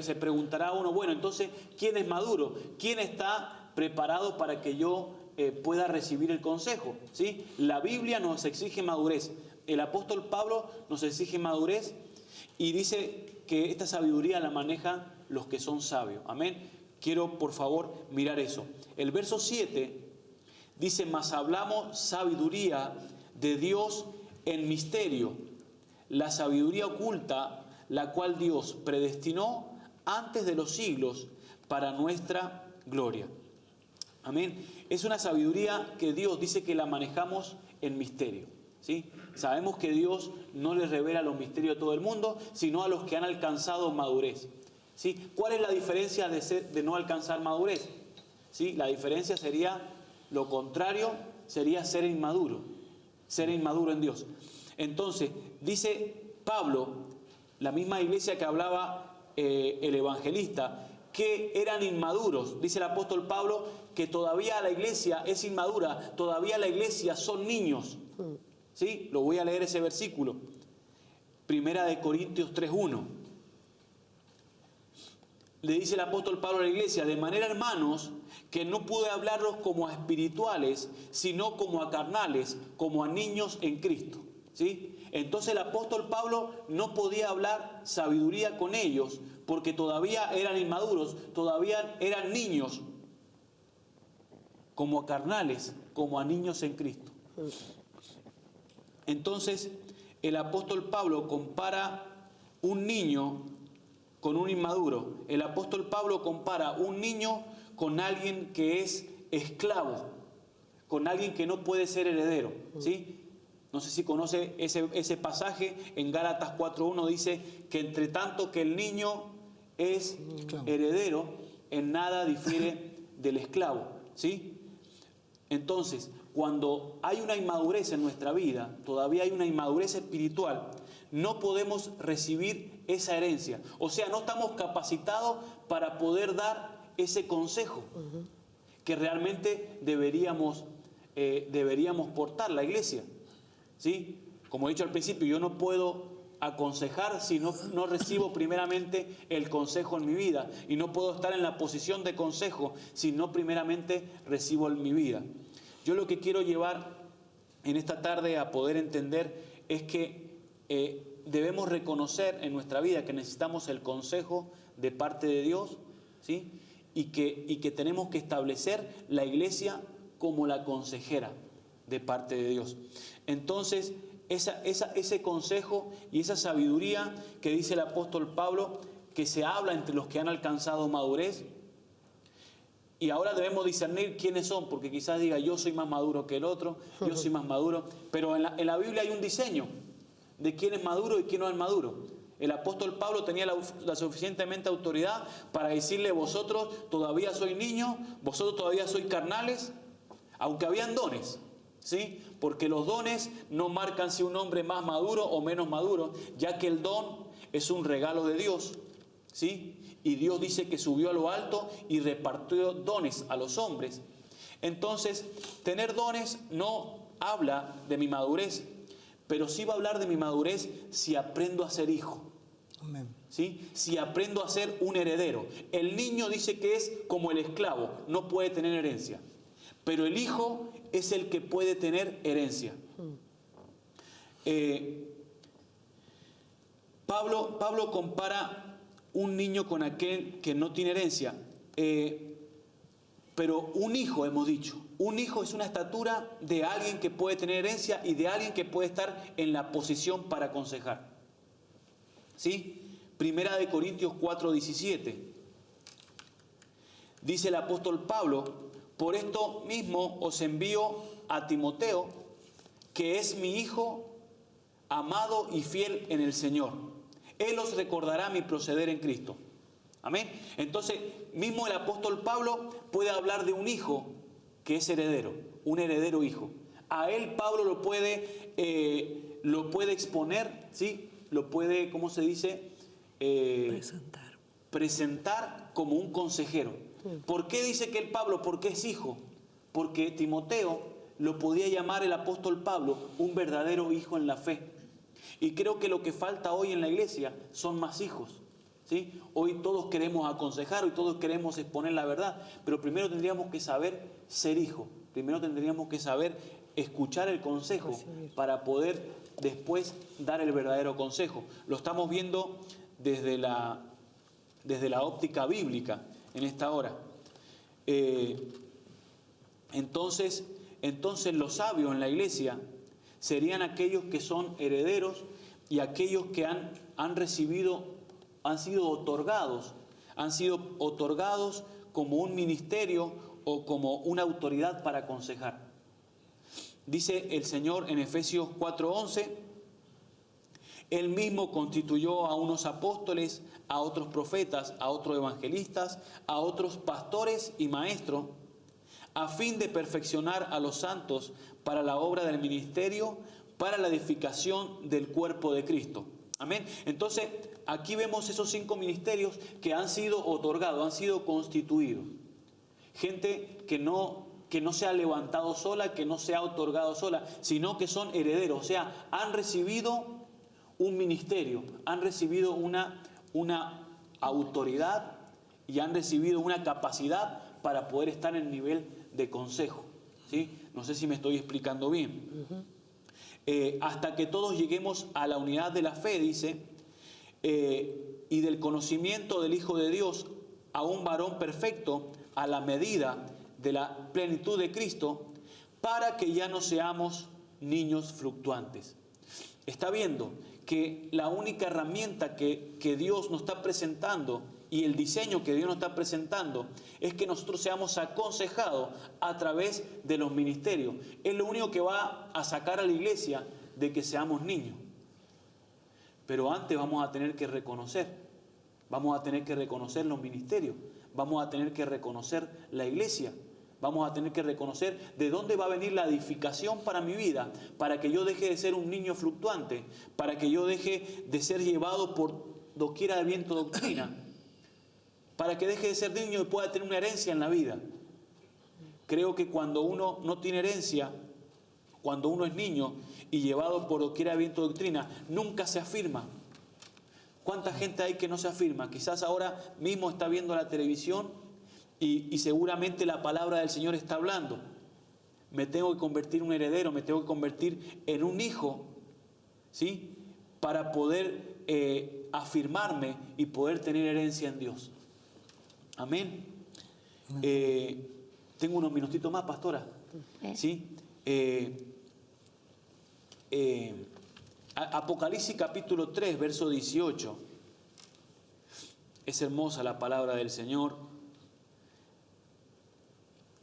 Se preguntará uno, bueno, entonces, ¿quién es maduro? ¿Quién está preparado para que yo pueda recibir el consejo? ¿Sí? La Biblia nos exige madurez. El apóstol Pablo nos exige madurez y dice que esta sabiduría la manejan los que son sabios. Amén. Quiero, por favor, mirar eso. El verso 7 dice, mas hablamos sabiduría de Dios en misterio, la sabiduría oculta, la cual Dios predestinó antes de los siglos para nuestra gloria. Amén. Es una sabiduría que Dios dice que la manejamos en misterio. ¿Sí? Sabemos que Dios no le revela los misterios a todo el mundo, sino a los que han alcanzado madurez. ¿Sí? ¿Cuál es la diferencia de no alcanzar madurez? ¿Sí? La diferencia sería lo contrario, sería ser inmaduro en Dios. Entonces, dice Pablo, la misma iglesia que hablaba el evangelista, que eran inmaduros. Dice el apóstol Pablo que todavía la iglesia es inmadura, todavía la iglesia son niños. ¿Sí? Lo voy a leer ese versículo. 1 Corintios 3:1. Le dice el apóstol Pablo a la iglesia, de manera, hermanos, que no pude hablarlos como a espirituales, sino como a carnales, como a niños en Cristo. ¿Sí? Entonces el apóstol Pablo no podía hablar sabiduría con ellos, porque todavía eran inmaduros, todavía eran niños, como a carnales, como a niños en Cristo. Entonces el apóstol Pablo compara un niño con un inmaduro. El apóstol Pablo compara un niño con alguien que es esclavo, con alguien que no puede ser heredero. ¿Sí? No sé si conoce ese pasaje en Gálatas 4:1, dice que entre tanto que el niño es heredero, en nada difiere del esclavo. ¿Sí? Entonces, cuando hay una inmadurez en nuestra vida, todavía hay una inmadurez espiritual, no podemos recibir esa herencia. O sea, no estamos capacitados para poder dar ese consejo que realmente deberíamos portar la iglesia. ¿Sí? Como he dicho al principio, yo no puedo aconsejar si no recibo primeramente el consejo en mi vida. Y no puedo estar en la posición de consejo si no primeramente recibo en mi vida. Yo lo que quiero llevar en esta tarde a poder entender es que debemos reconocer en nuestra vida que necesitamos el consejo de parte de Dios, ¿sí? Y que tenemos que establecer la iglesia como la consejera de parte de Dios. Entonces, ese consejo y esa sabiduría que dice el apóstol Pablo, que se habla entre los que han alcanzado madurez, y ahora debemos discernir quiénes son, porque quizás diga yo soy más maduro que el otro, yo soy más maduro, pero en la Biblia hay un diseño de quién es maduro y quién no es maduro. El apóstol Pablo tenía la suficientemente autoridad para decirle: vosotros todavía sois niños, vosotros todavía sois carnales, aunque habían dones, ¿sí? Porque los dones no marcan si un hombre es más maduro o menos maduro, ya que el don es un regalo de Dios, ¿sí? Y Dios dice que subió a lo alto y repartió dones a los hombres. Entonces, tener dones no habla de mi madurez, pero sí va a hablar de mi madurez si aprendo a ser hijo. Amén. ¿Sí? Si aprendo a ser un heredero. El niño dice que es como el esclavo, no puede tener herencia. Pero el hijo es el que puede tener herencia. Pablo compara un niño con aquel que no tiene herencia. Pero un hijo, hemos dicho, un hijo es una estatura de alguien que puede tener herencia y de alguien que puede estar en la posición para aconsejar. ¿Sí? Primera de Corintios 4:17. Dice el apóstol Pablo: por esto mismo os envío a Timoteo, que es mi hijo amado y fiel en el Señor. Él os recordará mi proceder en Cristo. Amén. Entonces, mismo el apóstol Pablo puede hablar de un hijo que es heredero, un heredero hijo. A él Pablo lo puede exponer, ¿sí? Lo puede, ¿cómo se dice? Presentar como un consejero. ¿Por qué dice que el Pablo? Porque es hijo. Porque Timoteo lo podía llamar el apóstol Pablo un verdadero hijo en la fe. Y creo que lo que falta hoy en la iglesia son más hijos, ¿sí? Hoy todos queremos aconsejar, hoy todos queremos exponer la verdad, pero primero tendríamos que saber ser hijo. Primero tendríamos que saber escuchar el consejo para poder después dar el verdadero consejo. Lo estamos viendo desde la óptica bíblica en esta hora. Entonces los sabios en la iglesia serían aquellos que son herederos y aquellos que han sido otorgados como un ministerio o como una autoridad para aconsejar. Dice el Señor en Efesios 4:11: Él mismo constituyó a unos apóstoles, a otros profetas, a otros evangelistas, a otros pastores y maestros, a fin de perfeccionar a los santos para la obra del ministerio, para la edificación del cuerpo de Cristo. Amén. Entonces, aquí vemos esos 5 ministerios que han sido otorgados, han sido constituidos. Gente que no se ha levantado sola, que no se ha otorgado sola, sino que son herederos. O sea, han recibido un ministerio, han recibido una autoridad y han recibido una capacidad para poder estar en el nivel de consejo, ¿sí? No sé si me estoy explicando bien. Hasta que todos lleguemos a la unidad de la fe, dice, y del conocimiento del Hijo de Dios, a un varón perfecto, a la medida de la plenitud de Cristo, para que ya no seamos niños fluctuantes. Está viendo que la única herramienta que Dios nos está presentando y el diseño que Dios nos está presentando es que nosotros seamos aconsejados a través de los ministerios. Es lo único que va a sacar a la iglesia de que seamos niños. Pero antes vamos a tener que reconocer los ministerios, vamos a tener que reconocer la iglesia, vamos a tener que reconocer de dónde va a venir la edificación para mi vida, para que yo deje de ser un niño fluctuante, para que yo deje de ser llevado por doquiera de viento doctrina, para que deje de ser niño y pueda tener una herencia en la vida. Creo que cuando uno no tiene herencia, cuando uno es niño y llevado por doquiera viento de doctrina, nunca se afirma. ¿Cuánta gente hay que no se afirma? Quizás ahora mismo está viendo la televisión y seguramente la palabra del Señor está hablando. Me tengo que convertir en un heredero, me tengo que convertir en un hijo, ¿sí? Para poder afirmarme y poder tener herencia en Dios. Amén. Tengo unos minutitos más, pastora. ¿Sí? Apocalipsis capítulo 3, verso 18. Es hermosa la palabra del Señor.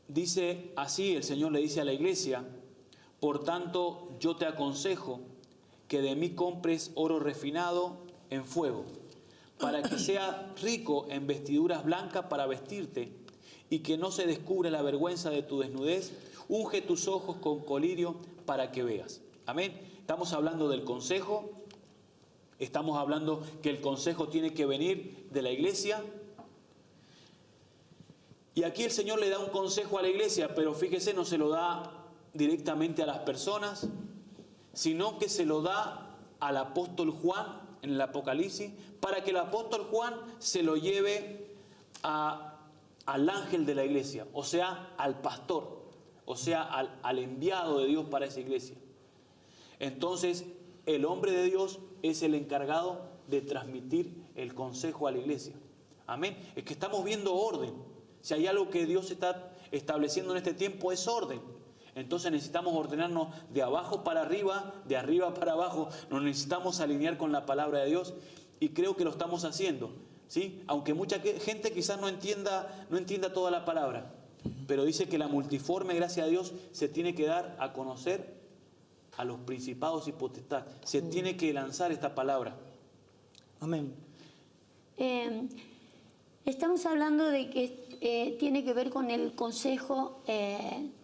Dice así, el Señor le dice a la iglesia: por tanto yo te aconsejo que de mí compres oro refinado en fuego, para que sea rico en vestiduras blancas para vestirte, y que no se descubra la vergüenza de tu desnudez. Unge tus ojos con colirio para que veas. Amén. Estamos hablando del consejo. Estamos hablando que el consejo tiene que venir de la iglesia. Y aquí el Señor le da un consejo a la iglesia, pero fíjese, no se lo da directamente a las personas, sino que se lo da al apóstol Juan en el Apocalipsis, para que el apóstol Juan se lo lleve al ángel de la iglesia, o sea, al pastor, o sea, al enviado de Dios para esa iglesia. Entonces, el hombre de Dios es el encargado de transmitir el consejo a la iglesia. Amén. Es que estamos viendo orden. Si hay algo que Dios está estableciendo en este tiempo, es orden. Entonces necesitamos ordenarnos de abajo para arriba, de arriba para abajo. Nos necesitamos alinear con la palabra de Dios, y creo que lo estamos haciendo, ¿sí? Aunque mucha gente quizás no entienda toda la palabra, pero dice que la multiforme gracia de Dios se tiene que dar a conocer a los principados y potestades. Se tiene que lanzar esta palabra. Amén. Estamos hablando de que tiene que ver con el consejo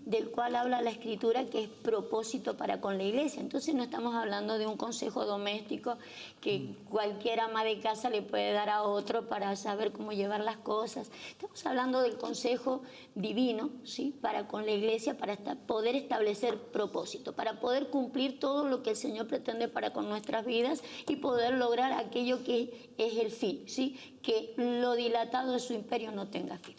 del cual habla la Escritura, que es propósito para con la iglesia. Entonces no estamos hablando de un consejo doméstico que cualquier ama de casa le puede dar a otro para saber cómo llevar las cosas. Estamos hablando del consejo divino, ¿sí? Para con la iglesia, para poder establecer propósito, para poder cumplir todo lo que el Señor pretende para con nuestras vidas y poder lograr aquello que es el fin, ¿sí? Que lo dilatado de su imperio no tenga fin.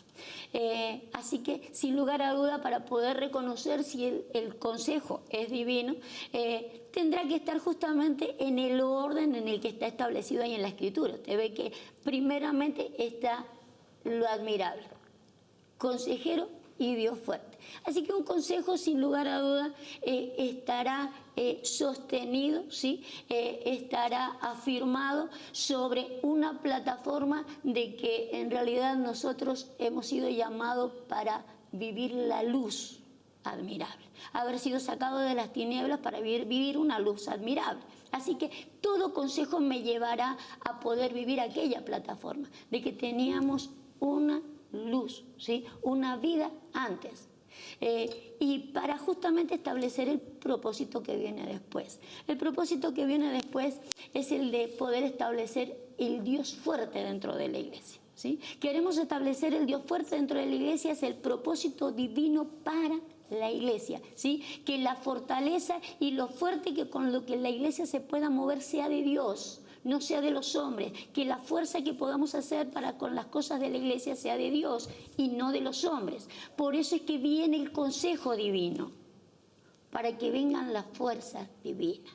Así que, sin lugar a duda, para poder reconocer si el consejo es divino, tendrá que estar justamente en el orden en el que está establecido ahí en la Escritura. Usted ve que primeramente está lo admirable, consejero y Dios fuerte. Así que un consejo, sin lugar a duda, estará sostenido, ¿sí? Estará afirmado sobre una plataforma de que en realidad nosotros hemos sido llamados para vivir la luz admirable, haber sido sacados de las tinieblas para vivir una luz admirable. Así que todo consejo me llevará a poder vivir aquella plataforma de que teníamos una luz, ¿sí? Una vida antes. Y para justamente establecer el propósito que viene después. El propósito que viene después es el de poder establecer el Dios fuerte dentro de la iglesia, ¿sí? Queremos establecer el Dios fuerte dentro de la iglesia, es el propósito divino para la iglesia, ¿sí? Que la fortaleza y lo fuerte que con lo que la iglesia se pueda mover sea de Dios, no sea de los hombres, que la fuerza que podamos hacer para con las cosas de la iglesia sea de Dios y no de los hombres. Por eso es que viene el consejo divino, para que vengan las fuerzas divinas.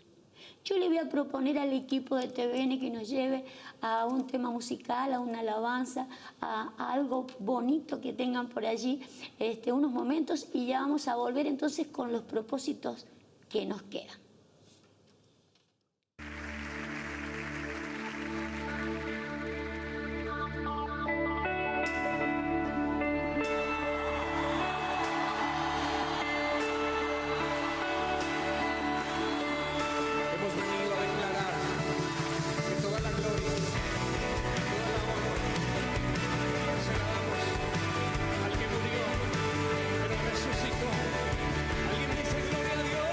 Yo le voy a proponer al equipo de TVN que nos lleve a un tema musical, a una alabanza, a algo bonito que tengan por allí, unos momentos, y ya vamos a volver entonces con los propósitos que nos quedan. Alguien dice gloria a Dios.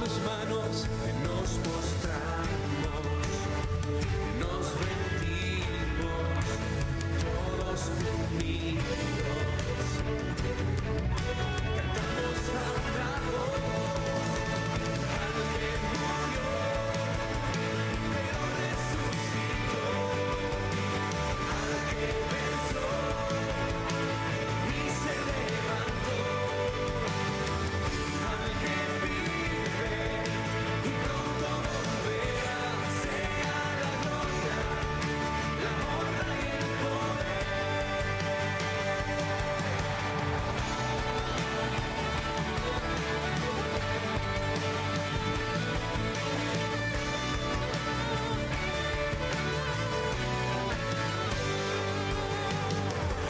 sus manos nos postramos, nos rendimos, todos unidos. Cantamos a una voz al que murió, pero resucitó, al que venció y se levantó, al que vive y pronto volverá, sea la gloria, la honra y el poder.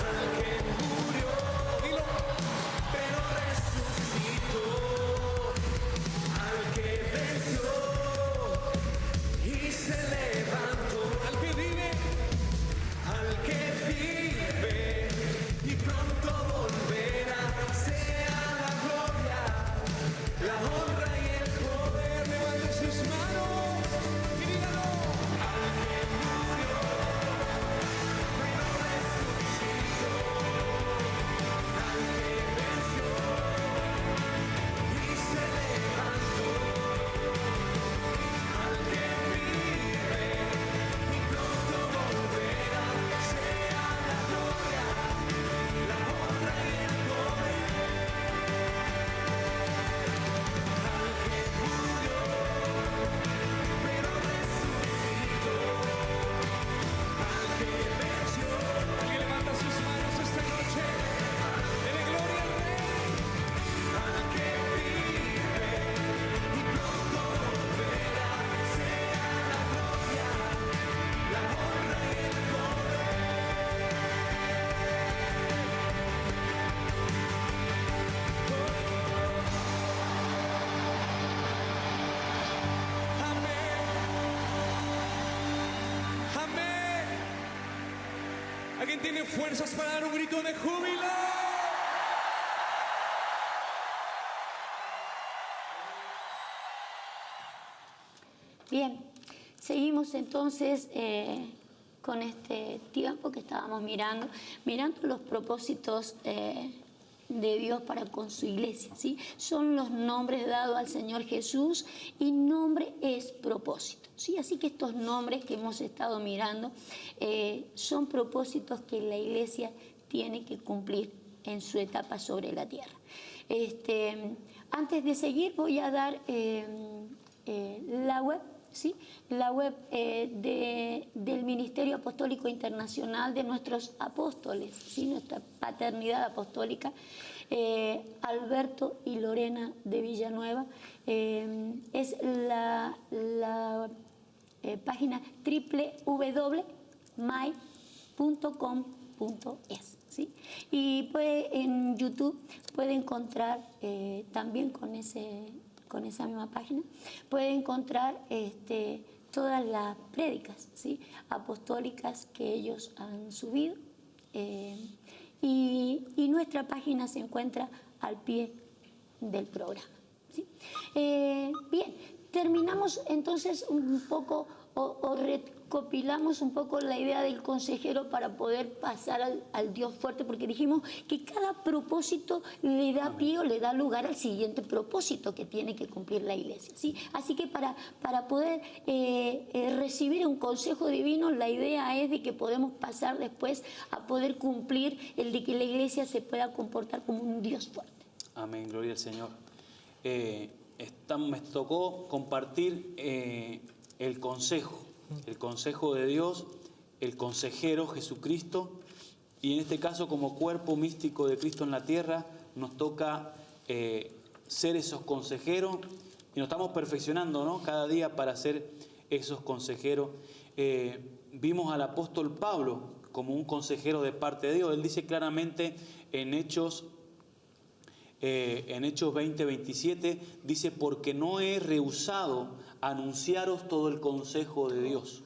Al que murió, dilo, pero resucitó, al que venció y se levantó, al que vive y pronto volverá, sea la gloria, la honra y el poder. Levante sus manos y dígalo. Al que murió, pero resucitó, al que venció y se levantó, al que vive y pronto volverá, sea la gloria, la honra y el poder. Al que murió, pero resucitó, al que venció. Alguien levanta sus manos esta noche, dele gloria al Rey. Al que vive y pronto volverá, sea la gloria, la honra y el poder. Amén. Amén. ¿Alguien tiene fuerzas para dar un grito de júbilo? Bien, seguimos entonces con este tiempo que estábamos mirando los propósitos de Dios para con su iglesia, ¿sí? Son los nombres dados al Señor Jesús y nombre es propósito, ¿sí? Así que estos nombres que hemos estado mirando son propósitos que la iglesia tiene que cumplir en su etapa sobre la tierra. Antes de seguir voy a dar la web, ¿sí? La web del Ministerio Apostólico Internacional de nuestros apóstoles, ¿sí? Nuestra paternidad apostólica, Alberto y Lorena de Villanueva. Es la página www.my.com.es, ¿sí? Y en YouTube puede encontrar también con esa misma página, puede encontrar todas las prédicas, ¿sí? Apostólicas que ellos han subido, y nuestra página se encuentra al pie del programa, ¿sí? Bien, terminamos entonces un poco o recopilamos un poco la idea del consejero para poder pasar al Dios fuerte, porque dijimos que cada propósito le da pie o le da lugar al siguiente propósito que tiene que cumplir la iglesia, ¿sí? Así que para poder recibir un consejo divino, la idea es de que podemos pasar después a poder cumplir el de que la iglesia se pueda comportar como un Dios fuerte. Amén, gloria al Señor. Me tocó compartir el consejo de Dios, el consejero Jesucristo, y en este caso como cuerpo místico de Cristo en la tierra nos toca ser esos consejeros y nos estamos perfeccionando, ¿no? Cada día para ser esos consejeros. Vimos al apóstol Pablo como un consejero de parte de Dios. Él dice claramente en Hechos 20:27, dice: porque no he rehusado anunciaros todo el consejo de Dios.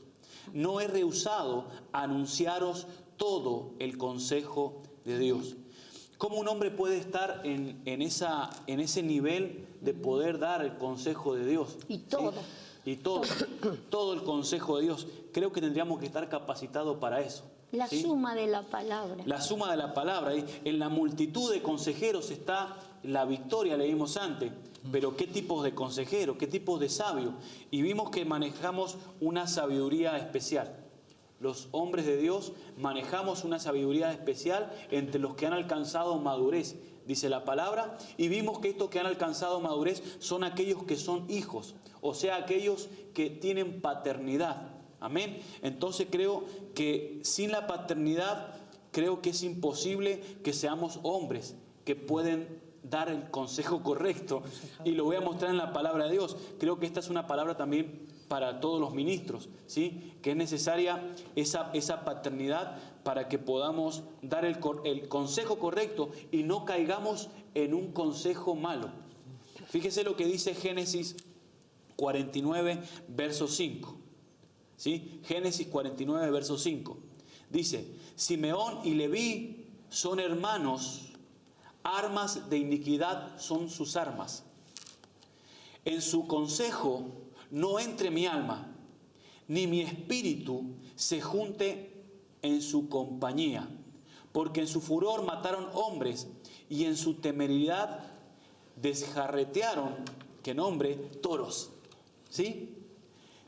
No he rehusado anunciaros todo el consejo de Dios. ¿Cómo un hombre puede estar en ese nivel de poder dar el consejo de Dios? Y todo. ¿Sí? Y todo el consejo de Dios. Creo que tendríamos que estar capacitados para eso. La ¿sí? suma de la palabra. La suma de la palabra. En la multitud de consejeros está la victoria, leímos antes. Pero ¿qué tipos de consejeros? ¿Qué tipos de sabios? Y vimos que manejamos una sabiduría especial. Los hombres de Dios manejamos una sabiduría especial entre los que han alcanzado madurez, dice la palabra, y vimos que estos que han alcanzado madurez son aquellos que son hijos, o sea, aquellos que tienen paternidad. Amén. Entonces creo que sin la paternidad, creo que es imposible que seamos hombres que pueden dar el consejo correcto. Y lo voy a mostrar en la palabra de Dios. Creo que esta es una palabra también para todos los ministros, ¿sí? Que es necesaria esa paternidad para que podamos dar el consejo correcto y no caigamos en un consejo malo. Fíjese lo que dice Génesis 49, verso 5. ¿Sí? Génesis 49, verso 5. Dice, Simeón y Leví son hermanos, armas de iniquidad son sus armas. En su consejo no entre mi alma, ni mi espíritu se junte en su compañía, porque en su furor mataron hombres y en su temeridad desjarretearon, ¿qué nombre? Toros. ¿Sí?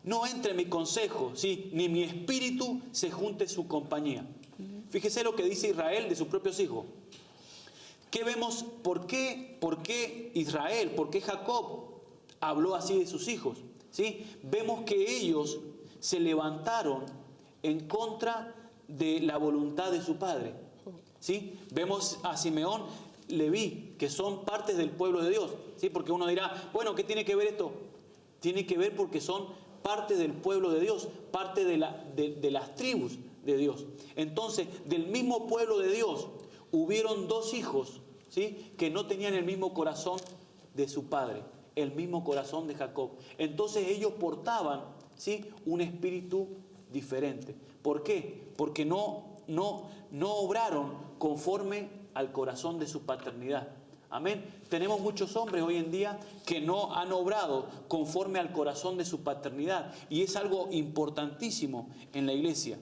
No entre mi consejo, ¿sí? Ni mi espíritu se junte en su compañía. Fíjese lo que dice Israel de sus propios hijos. ¿Qué vemos? ¿Por qué Israel? ¿Por qué Jacob habló así de sus hijos? ¿Sí? Vemos que ellos se levantaron en contra de la voluntad de su padre. ¿Sí? Vemos a Simeón, Leví, que son partes del pueblo de Dios. ¿Sí? Porque uno dirá, bueno, ¿qué tiene que ver esto? Tiene que ver porque son parte del pueblo de Dios, parte de las tribus de Dios. Entonces, del mismo pueblo de Dios, hubieron dos hijos, ¿sí? Que no tenían el mismo corazón de su padre, el mismo corazón de Jacob. Entonces ellos portaban, ¿sí? Un espíritu diferente. ¿Por qué? Porque no obraron conforme al corazón de su paternidad. Amén. Tenemos muchos hombres hoy en día que no han obrado conforme al corazón de su paternidad. Y es algo importantísimo en la iglesia.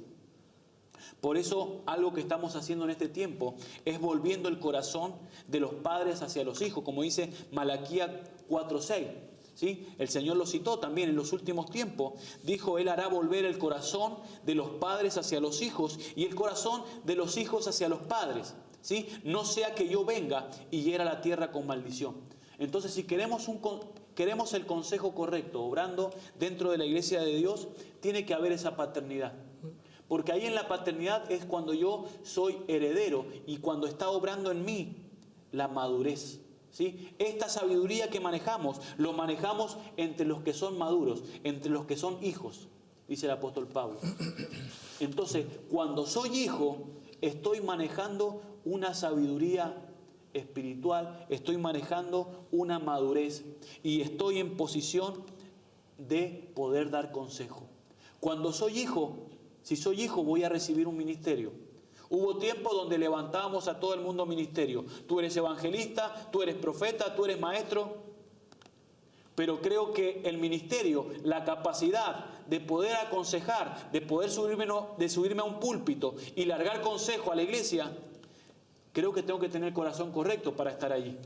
Por eso, algo que estamos haciendo en este tiempo es volviendo el corazón de los padres hacia los hijos, como dice Malaquías 4:6. ¿Sí? El Señor lo citó también en los últimos tiempos. Dijo, Él hará volver el corazón de los padres hacia los hijos y el corazón de los hijos hacia los padres. ¿Sí? No sea que yo venga y hiera la tierra con maldición. Entonces, si queremos el consejo correcto, obrando dentro de la iglesia de Dios, tiene que haber esa paternidad. Porque ahí en la paternidad es cuando yo soy heredero y cuando está obrando en mí la madurez. ¿Sí? Esta sabiduría que manejamos, lo manejamos entre los que son maduros, entre los que son hijos, dice el apóstol Pablo. Entonces, cuando soy hijo, estoy manejando una sabiduría espiritual, estoy manejando una madurez y estoy en posición de poder dar consejo. Cuando soy hijo, si soy hijo, voy a recibir un ministerio. Hubo tiempo donde levantábamos a todo el mundo ministerio. Tú eres evangelista, tú eres profeta, tú eres maestro. Pero creo que el ministerio, la capacidad de poder aconsejar, de poder subirme a un púlpito y largar consejo a la iglesia, creo que tengo que tener el corazón correcto para estar allí.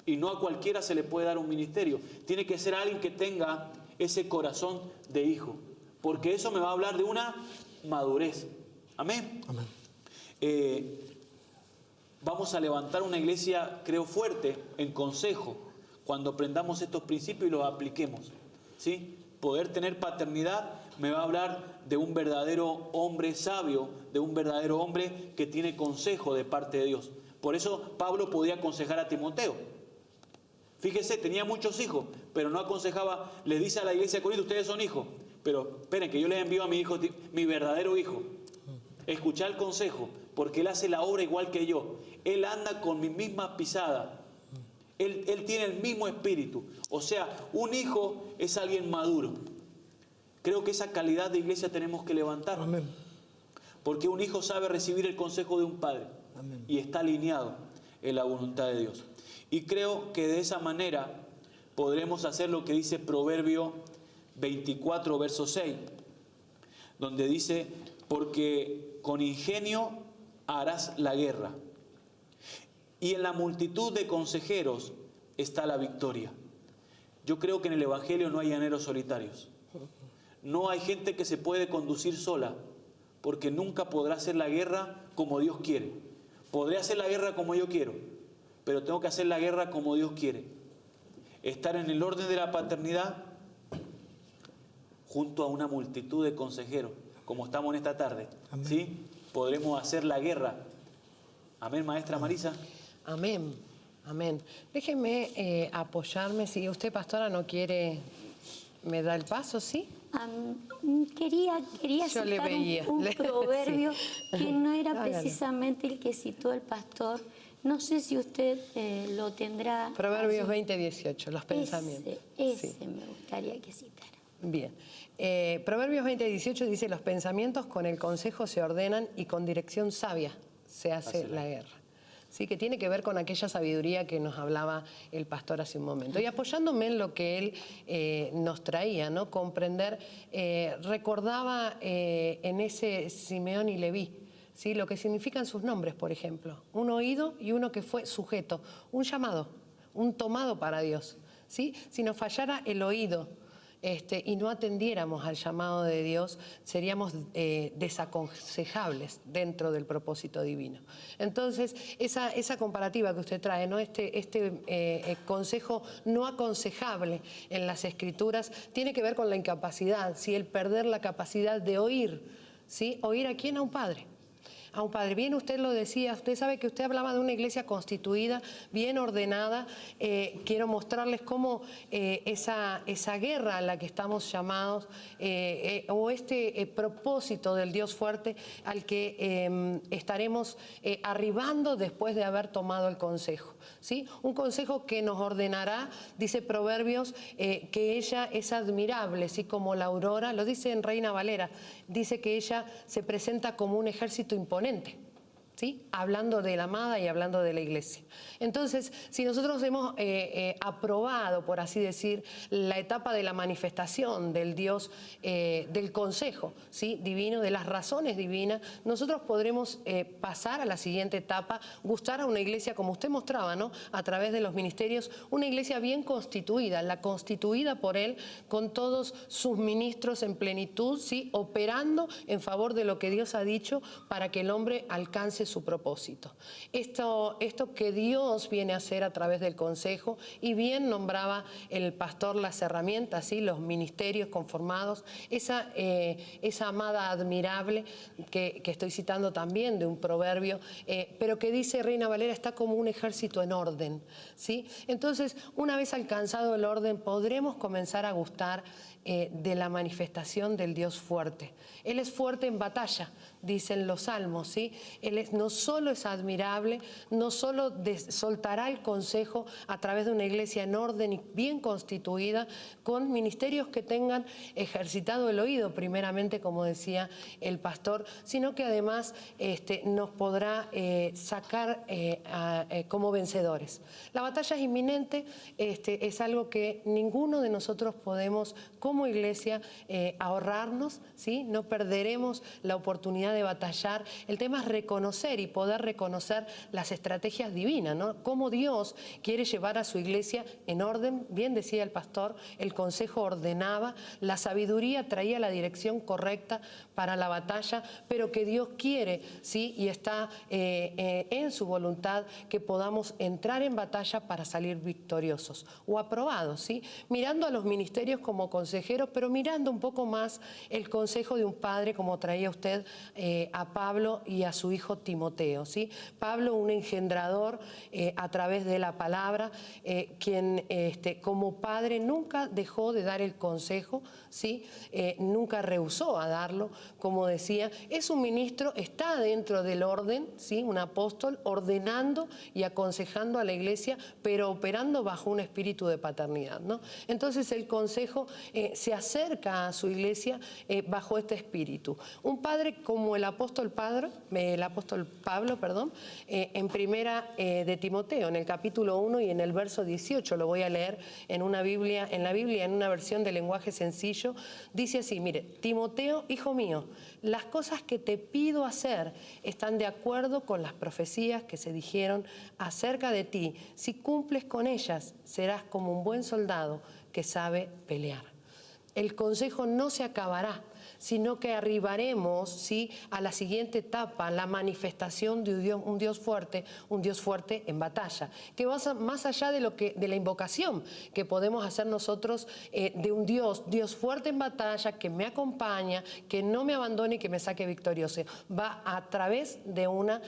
Y no a cualquiera se le puede dar un ministerio. Tiene que ser alguien que tenga ese corazón de hijo. Porque eso me va a hablar de una madurez. Amén. Amén. Vamos a levantar una iglesia, creo, fuerte en consejo cuando aprendamos estos principios y los apliquemos. ¿Sí? Poder tener paternidad me va a hablar de un verdadero hombre sabio, de un verdadero hombre que tiene consejo de parte de Dios. Por eso Pablo podía aconsejar a Timoteo. Fíjese, tenía muchos hijos, pero no aconsejaba. Le dice a la iglesia de Corinto, ustedes son hijos, pero esperen que yo les envío a mi hijo, mi verdadero hijo. Escuchar el consejo, porque él hace la obra igual que yo. Él anda con mi misma pisada. Él tiene el mismo espíritu. O sea, un hijo es alguien maduro. Creo que esa calidad de iglesia tenemos que levantar. Amén. Porque un hijo sabe recibir el consejo de un padre. Amén. Y está alineado. en la voluntad de Dios. Y creo que de esa manera podremos hacer lo que dice Proverbio 24, verso 6, donde dice, porque con ingenio harás la guerra, y en la multitud de consejeros está la victoria. Yo creo que en el Evangelio no hay llaneros solitarios. No hay gente que se puede conducir sola, porque nunca podrá hacer la guerra como Dios quiere. Podré hacer la guerra como yo quiero, pero tengo que hacer la guerra como Dios quiere. Estar en el orden de la paternidad junto a una multitud de consejeros, como estamos en esta tarde. Amén. ¿Sí? Podremos hacer la guerra. Amén, maestra Marisa. Amén, amén. Déjeme apoyarme, si usted, pastora, no quiere, me da el paso, ¿sí? Quería Yo le citar veía. un proverbio Sí. que no era Hágalo. precisamente el que citó el pastor. No sé si usted lo tendrá. Proverbios allí. 20:18, los pensamientos. Ese Sí. me gustaría que citara. Bien. Proverbios 20:18 dice, los pensamientos con el consejo se ordenan y con dirección sabia se hace la guerra. Sí, que tiene que ver con aquella sabiduría que nos hablaba el pastor hace un momento. Y apoyándome en lo que él nos traía, ¿no? Comprender, recordaba en ese Simeón y Leví, ¿sí? Lo que significan sus nombres, por ejemplo. Un oído y uno que fue sujeto, un llamado, un tomado para Dios. ¿Sí? Si nos fallara el oído, y no atendiéramos al llamado de Dios, seríamos desaconsejables dentro del propósito divino. Entonces, esa comparativa que usted trae, ¿no? Este consejo no aconsejable en las Escrituras, tiene que ver con la incapacidad, ¿sí? El perder la capacidad de oír, ¿sí? ¿Oír a quién? A un padre. A un padre. Bien, usted lo decía, usted sabe que usted hablaba de una iglesia constituida, bien ordenada. Quiero mostrarles cómo esa guerra a la que estamos llamados, o propósito del Dios fuerte al que estaremos arribando después de haber tomado el consejo. ¿Sí? Un consejo que nos ordenará, dice Proverbios, que ella es admirable, ¿sí? Como la aurora, lo dice en Reina Valera, dice que ella se presenta como un ejército imponente. ¿Sí? Hablando de la amada y hablando de la iglesia. Entonces, si nosotros hemos aprobado, por así decir, la etapa de la manifestación del Dios, del consejo, ¿sí? Divino, de las razones divinas, nosotros podremos pasar a la siguiente etapa, gustar a una iglesia, como usted mostraba, ¿no? A través de los ministerios, una iglesia bien constituida, la constituida por Él, con todos sus ministros en plenitud, ¿sí? Operando en favor de lo que Dios ha dicho para que el hombre alcance su propósito. Esto que Dios viene a hacer a través del consejo, y bien nombraba el pastor las herramientas, ¿sí? Los ministerios conformados, esa amada admirable que estoy citando también de un proverbio, pero que dice Reina Valera, está como un ejército en orden, ¿sí? Entonces, una vez alcanzado el orden, podremos comenzar a gustar de la manifestación del Dios fuerte. Él es fuerte en batalla, dicen los salmos, ¿sí? Él no solo es admirable, no solo soltará el consejo a través de una iglesia en orden y bien constituida, con ministerios que tengan ejercitado el oído, primeramente, como decía el pastor, sino que además nos podrá sacar como vencedores. La batalla es inminente, es algo que ninguno de nosotros podemos, como iglesia, ahorrarnos, ¿sí? No perderemos la oportunidad de batallar. El tema es reconocer y poder reconocer las estrategias divinas, ¿no? Cómo Dios quiere llevar a su iglesia en orden. Bien decía el pastor, el consejo ordenaba, la sabiduría traía la dirección correcta para la batalla, pero que Dios quiere, ¿sí? Y está en su voluntad que podamos entrar en batalla para salir victoriosos o aprobados, ¿sí? Mirando a los ministerios como consejeros, pero mirando un poco más el consejo de un padre, como traía usted a Pablo y a su hijo Timoteo, ¿sí? Pablo, un engendrador a través de la palabra, quien como padre nunca dejó de dar el consejo, ¿sí? Nunca rehusó a darlo, como decía, es un ministro, está dentro del orden, ¿sí? Un apóstol ordenando y aconsejando a la iglesia, pero operando bajo un espíritu de paternidad, ¿no? Entonces el consejo se acerca a su iglesia bajo este espíritu. Un padre como el apóstol Pablo, en primera de Timoteo, en el capítulo 1 y en el verso 18, lo voy a leer en la Biblia, en una versión de lenguaje sencillo. Dice así, mire, Timoteo, hijo mío, las cosas que te pido hacer están de acuerdo con las profecías que se dijeron acerca de ti. Si cumples con ellas, serás como un buen soldado que sabe pelear. El consejo no se acabará, sino que arribaremos, ¿sí?, a la siguiente etapa, la manifestación de un Dios fuerte en batalla, que va más allá de la invocación que podemos hacer nosotros de un Dios fuerte en batalla, que me acompaña, que no me abandone y que me saque victorioso. Va a través de una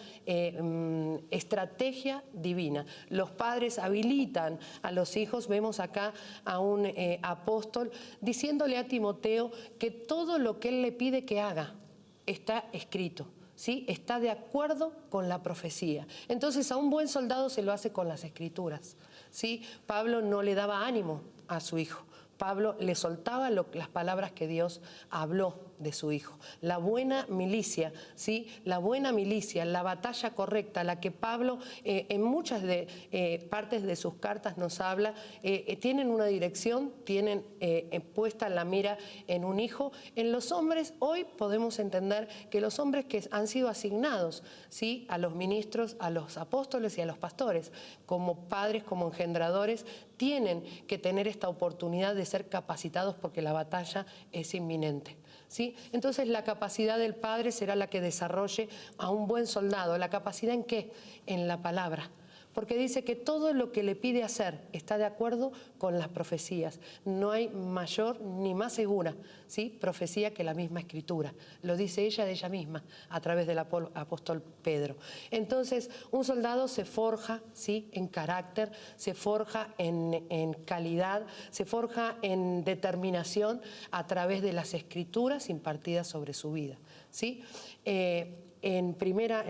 estrategia divina. Los padres habilitan a los hijos, vemos acá a un apóstol diciéndole a Timoteo que todo lo que él le pide que haga está escrito, ¿sí? Está de acuerdo con la profecía. Entonces a un buen soldado se lo hace con las escrituras, ¿sí? Pablo no le daba ánimo a su hijo. Pablo le soltaba las palabras que Dios habló de su hijo. La buena milicia, ¿sí? La buena milicia, la batalla correcta, la que Pablo en muchas partes de sus cartas nos habla, tienen una dirección, tienen puesta la mira en un hijo. En los hombres, hoy podemos entender que los hombres que han sido asignados, ¿sí?, a los ministros, a los apóstoles y a los pastores, como padres, como engendradores, tienen que tener esta oportunidad de ser capacitados porque la batalla es inminente, ¿sí? Entonces la capacidad del padre será la que desarrolle a un buen soldado. ¿La capacidad en qué? En la palabra. Porque dice que todo lo que le pide hacer está de acuerdo con las profecías. No hay mayor ni más segura, ¿sí?, profecía que la misma Escritura. Lo dice ella de ella misma a través del apóstol Pedro. Entonces, un soldado se forja, ¿sí?, en carácter, se forja en calidad, se forja en determinación a través de las Escrituras impartidas sobre su vida, ¿sí? En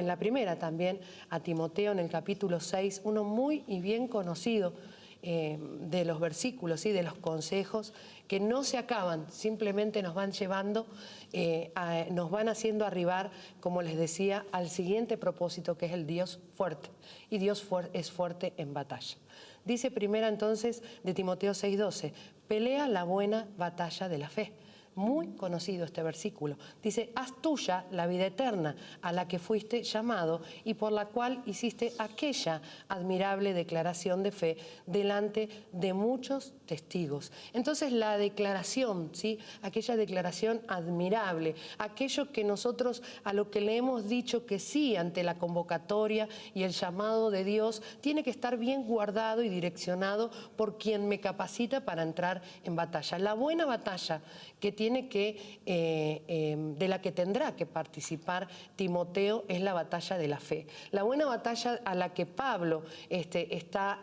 la primera también a Timoteo, en el capítulo 6, uno muy y bien conocido de los versículos, ¿sí?, de los consejos que no se acaban, simplemente nos van llevando, nos van haciendo arribar, como les decía, al siguiente propósito, que es el Dios fuerte. Y Dios es fuerte en batalla. Dice primera entonces de Timoteo 6:12, pelea la buena batalla de la fe. Muy conocido este versículo. Dice, haz tuya la vida eterna a la que fuiste llamado y por la cual hiciste aquella admirable declaración de fe delante de muchos testigos. Entonces la declaración, ¿sí?, aquella declaración admirable, aquello que nosotros a lo que le hemos dicho que sí ante la convocatoria y el llamado de Dios, tiene que estar bien guardado y direccionado por quien me capacita para entrar en batalla. La buena batalla que de la que tendrá que participar Timoteo es la batalla de la fe. La buena batalla a la que Pablo está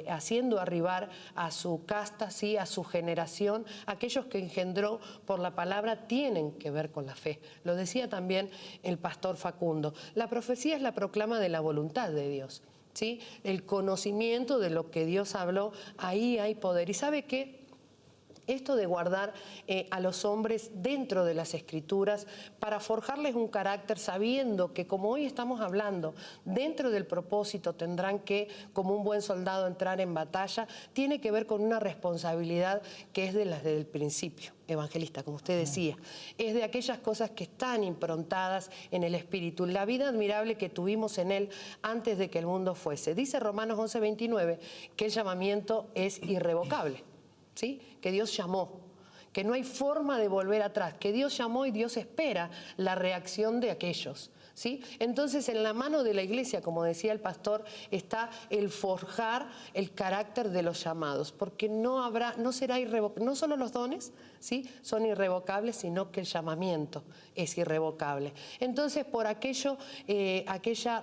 haciendo arribar a su casta, ¿sí?, a su generación, aquellos que engendró por la palabra, tienen que ver con la fe. Lo decía también el pastor Facundo. La profecía es la proclama de la voluntad de Dios, ¿sí? El conocimiento de lo que Dios habló, ahí hay poder. ¿Y sabe qué? Esto de guardar a los hombres dentro de las Escrituras para forjarles un carácter, sabiendo que, como hoy estamos hablando, dentro del propósito tendrán que, como un buen soldado, entrar en batalla, tiene que ver con una responsabilidad que es desde el principio. Evangelista, como usted decía, es de aquellas cosas que están improntadas en el Espíritu, la vida admirable que tuvimos en Él antes de que el mundo fuese. Dice Romanos 11:29 que el llamamiento es irrevocable, ¿sí?, que Dios llamó, que no hay forma de volver atrás, que Dios llamó y Dios espera la reacción de aquellos, ¿sí? Entonces, en la mano de la iglesia, como decía el pastor, está el forjar el carácter de los llamados, porque no será irrevocable, no solo los dones, ¿sí?, son irrevocables, sino que el llamamiento es irrevocable. Entonces, por aquella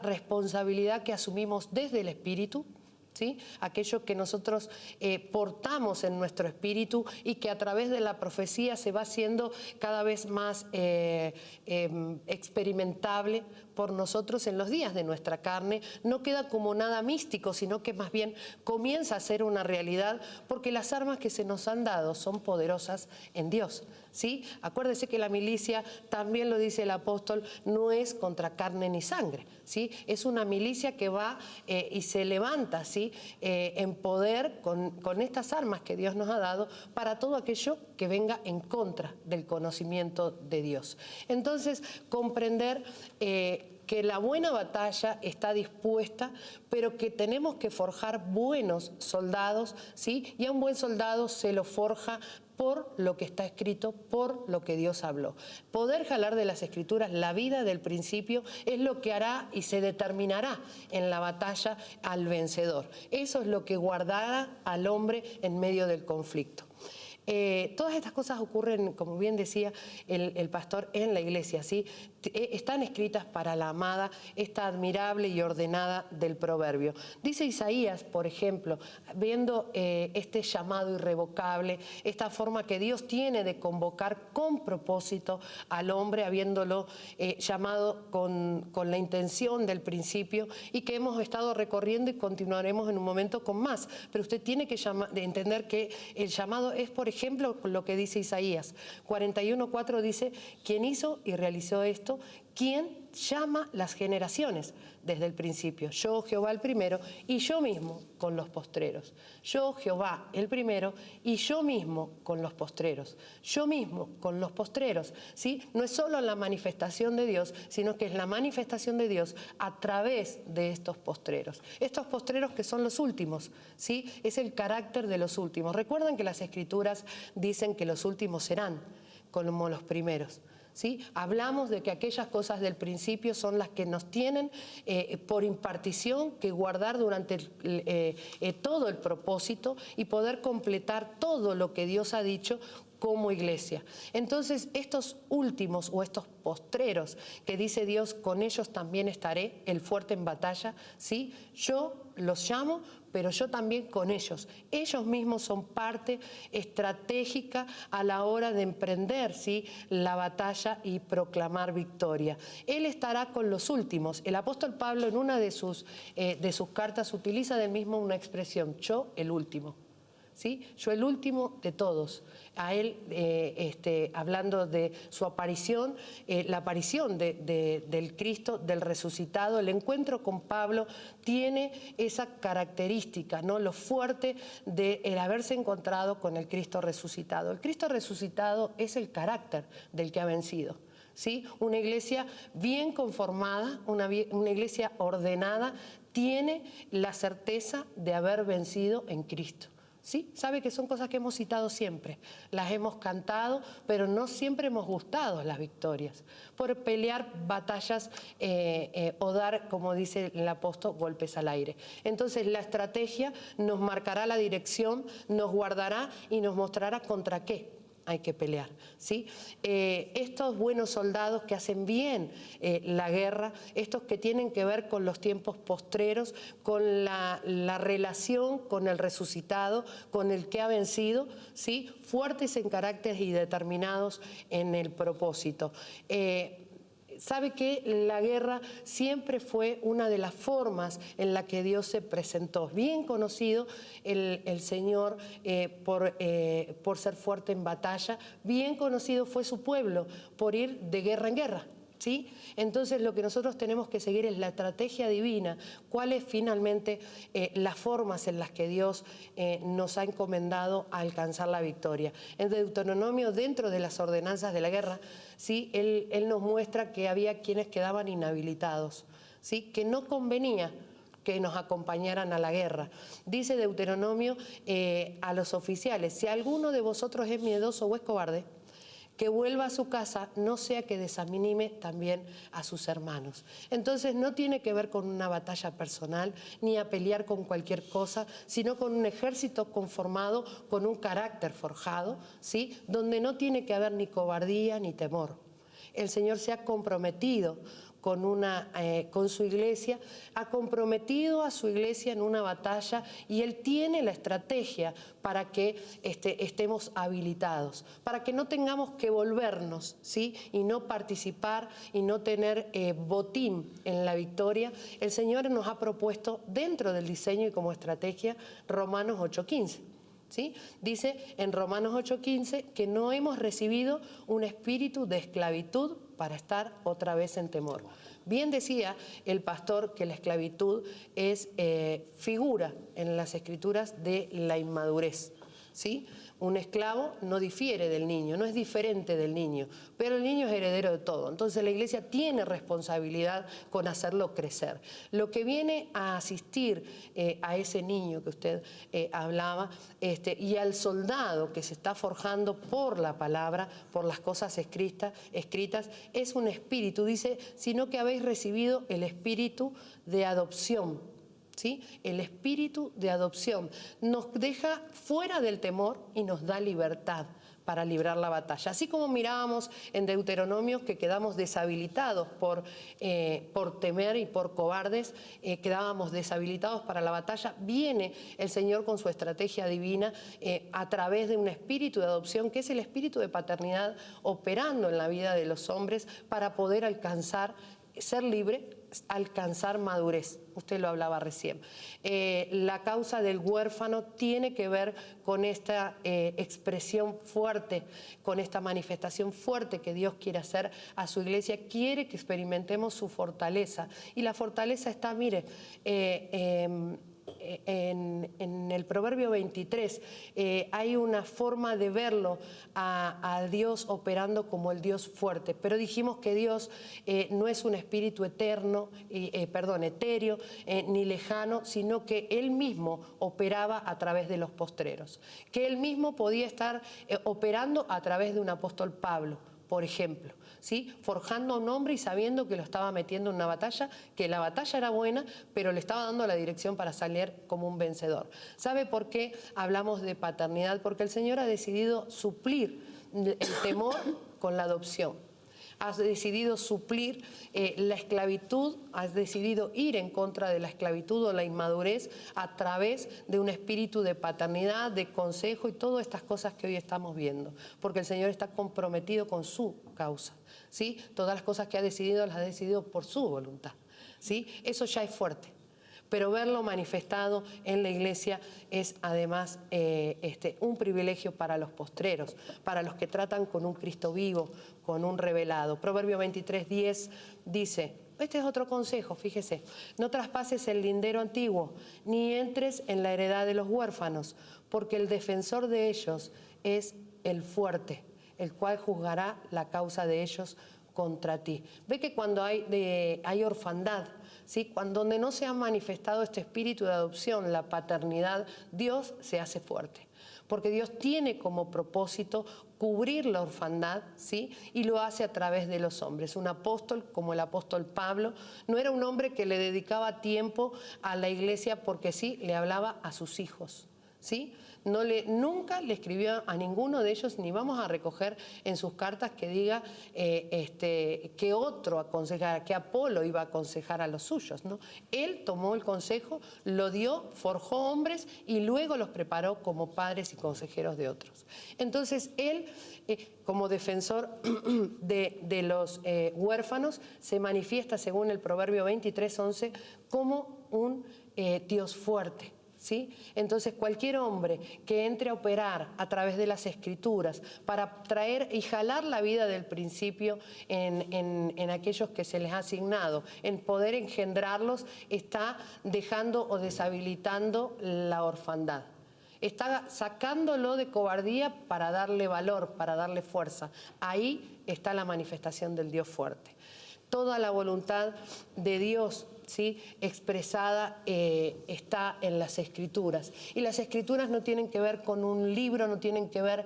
responsabilidad que asumimos desde el Espíritu, ¿sí?, aquello que nosotros portamos en nuestro espíritu y que a través de la profecía se va haciendo cada vez más experimentable por nosotros en los días de nuestra carne, no queda como nada místico, sino que más bien comienza a ser una realidad, porque las armas que se nos han dado son poderosas en Dios, ¿sí? Acuérdese que la milicia, también lo dice el apóstol, no es contra carne ni sangre, ¿sí? Es una milicia que va y se levanta, ¿sí? En poder con estas armas que Dios nos ha dado para todo aquello que venga en contra del conocimiento de Dios. Entonces, comprender que la buena batalla está dispuesta, pero que tenemos que forjar buenos soldados, ¿sí? Y a un buen soldado se lo forja por lo que está escrito, por lo que Dios habló. Poder jalar de las Escrituras la vida del principio es lo que hará y se determinará en la batalla al vencedor. Eso es lo que guardará al hombre en medio del conflicto. Todas estas cosas ocurren, como bien decía el pastor, en la iglesia, ¿sí? Están escritas para la amada, esta admirable y ordenada del proverbio. Dice Isaías, por ejemplo, viendo este llamado irrevocable, esta forma que Dios tiene de convocar con propósito al hombre, habiéndolo llamado con la intención del principio, y que hemos estado recorriendo y continuaremos en un momento con más. Pero usted tiene que entender que el llamado es, por ejemplo, lo que dice Isaías 41:4, dice: quien hizo y realizó esto, quien llama las generaciones desde el principio. Yo, Jehová, el primero, y yo mismo con los postreros. Yo, Jehová, el primero, y yo mismo con los postreros. Yo mismo con los postreros, ¿sí? No es solo la manifestación de Dios, sino que es la manifestación de Dios a través de estos postreros. Estos postreros que son los últimos, ¿sí? Es el carácter de los últimos. Recuerdan que las Escrituras dicen que los últimos serán como los primeros, ¿sí? Hablamos de que aquellas cosas del principio son las que nos tienen por impartición que guardar durante todo el propósito y poder completar todo lo que Dios ha dicho como iglesia. Entonces, estos últimos o estos postreros que dice Dios, con ellos también estaré, el fuerte en batalla, ¿sí? Yo los llamo, pero yo también con ellos. Ellos mismos son parte estratégica a la hora de emprender, ¿sí?, la batalla y proclamar victoria. Él estará con los últimos. El apóstol Pablo en una de sus cartas utiliza del mismo una expresión: yo el último. ¿Sí? Yo el último de todos. A él, hablando de su aparición, la aparición del Cristo, del resucitado, el encuentro con Pablo tiene esa característica, ¿no? Lo fuerte de el haberse encontrado con el Cristo resucitado. El Cristo resucitado es el carácter del que ha vencido, ¿sí? Una iglesia bien conformada, una iglesia ordenada, tiene la certeza de haber vencido en Cristo. ¿Sí? Sabe que son cosas que hemos citado siempre, las hemos cantado, pero no siempre hemos gustado las victorias, por pelear batallas o dar, como dice el apóstol, golpes al aire. Entonces la estrategia nos marcará la dirección, nos guardará y nos mostrará contra qué hay que pelear, ¿sí? Estos buenos soldados que hacen bien la guerra, estos que tienen que ver con los tiempos postreros, con la relación con el resucitado, con el que ha vencido, ¿sí? Fuertes en carácter y determinados en el propósito. Sabe que la guerra siempre fue una de las formas en la que Dios se presentó. Bien conocido el Señor por ser fuerte en batalla, bien conocido fue su pueblo por ir de guerra en guerra, ¿sí? Entonces lo que nosotros tenemos que seguir es la estrategia divina, cuáles finalmente las formas en las que Dios nos ha encomendado a alcanzar la victoria. En Deuteronomio, dentro de las ordenanzas de la guerra, ¿sí?, él nos muestra que había quienes quedaban inhabilitados, ¿sí?, que no convenía que nos acompañaran a la guerra. Dice Deuteronomio a los oficiales: si alguno de vosotros es miedoso o es cobarde, que vuelva a su casa, no sea que desanime también a sus hermanos. Entonces no tiene que ver con una batalla personal, ni a pelear con cualquier cosa, sino con un ejército conformado, con un carácter forjado, ¿sí?, donde no tiene que haber ni cobardía ni temor. El Señor se ha comprometido con su iglesia, ha comprometido a su iglesia en una batalla y él tiene la estrategia para que estemos habilitados, para que no tengamos que volvernos, ¿sí? Y no participar y no tener botín en la victoria. El Señor nos ha propuesto dentro del diseño y como estrategia Romanos 8:15. ¿Sí? Dice en Romanos 8:15 que no hemos recibido un espíritu de esclavitud para estar otra vez en temor. Bien decía el pastor que la esclavitud es figura en las escrituras de la inmadurez, ¿sí? Un esclavo no difiere del niño, no es diferente del niño, pero el niño es heredero de todo. Entonces la iglesia tiene responsabilidad con hacerlo crecer. Lo que viene a asistir a ese niño que usted hablaba y al soldado que se está forjando por la palabra, por las cosas escritas, es un espíritu, dice, sino que habéis recibido el espíritu de adopción. ¿Sí? El espíritu de adopción nos deja fuera del temor y nos da libertad para librar la batalla. Así como mirábamos en Deuteronomio que quedamos deshabilitados por temer y por cobardes, quedábamos deshabilitados para la batalla, viene el Señor con su estrategia divina a través de un espíritu de adopción, que es el espíritu de paternidad operando en la vida de los hombres para poder alcanzar, ser libre, alcanzar madurez. Usted lo hablaba recién. La causa del huérfano tiene que ver con esta expresión fuerte, con esta manifestación fuerte que Dios quiere hacer a su iglesia. Quiere que experimentemos su fortaleza. Y la fortaleza está, mire, en el Proverbio 23 hay una forma de verlo a Dios operando como el Dios fuerte, pero dijimos que Dios no es un espíritu etéreo ni lejano, sino que Él mismo operaba a través de los postreros, que Él mismo podía estar operando a través de un apóstol Pablo, por ejemplo, ¿sí? Forjando a un hombre y sabiendo que lo estaba metiendo en una batalla, que la batalla era buena, pero le estaba dando la dirección para salir como un vencedor. ¿Sabe por qué hablamos de paternidad? Porque el Señor ha decidido suplir el temor con la adopción. Has decidido suplir la esclavitud, has decidido ir en contra de la esclavitud o la inmadurez a través de un espíritu de paternidad, de consejo y todas estas cosas que hoy estamos viendo, porque el Señor está comprometido con su causa, ¿sí? Todas las cosas que ha decidido las ha decidido por su voluntad, ¿sí? Eso ya es fuerte. Pero verlo manifestado en la iglesia es además un privilegio para los postreros, para los que tratan con un Cristo vivo, con un revelado. Proverbio 23:10 dice, este es otro consejo, fíjese, no traspases el lindero antiguo, ni entres en la heredad de los huérfanos, porque el defensor de ellos es el fuerte, el cual juzgará la causa de ellos contra ti. Ve que cuando hay orfandad, ¿sí? Donde no se ha manifestado este espíritu de adopción, la paternidad, Dios se hace fuerte. Porque Dios tiene como propósito cubrir la orfandad, ¿sí? Y lo hace a través de los hombres. Un apóstol como el apóstol Pablo no era un hombre que le dedicaba tiempo a la iglesia porque sí, le hablaba a sus hijos, ¿sí? Nunca le escribió a ninguno de ellos, ni vamos a recoger en sus cartas que diga que otro aconsejara, que Apolo iba a aconsejar a los suyos, ¿no? Él tomó el consejo, lo dio, forjó hombres y luego los preparó como padres y consejeros de otros. Entonces él, como defensor de los huérfanos, se manifiesta, según el Proverbio 23:11, como un Dios fuerte. ¿Sí? Entonces cualquier hombre que entre a operar a través de las escrituras para traer y jalar la vida del principio en aquellos que se les ha asignado, en poder engendrarlos, está dejando o deshabilitando la orfandad. Está sacándolo de cobardía para darle valor, para darle fuerza. Ahí está la manifestación del Dios fuerte. Toda la voluntad de Dios ¿sí?, expresada está en las Escrituras. Y las Escrituras no tienen que ver con un libro, no tienen que ver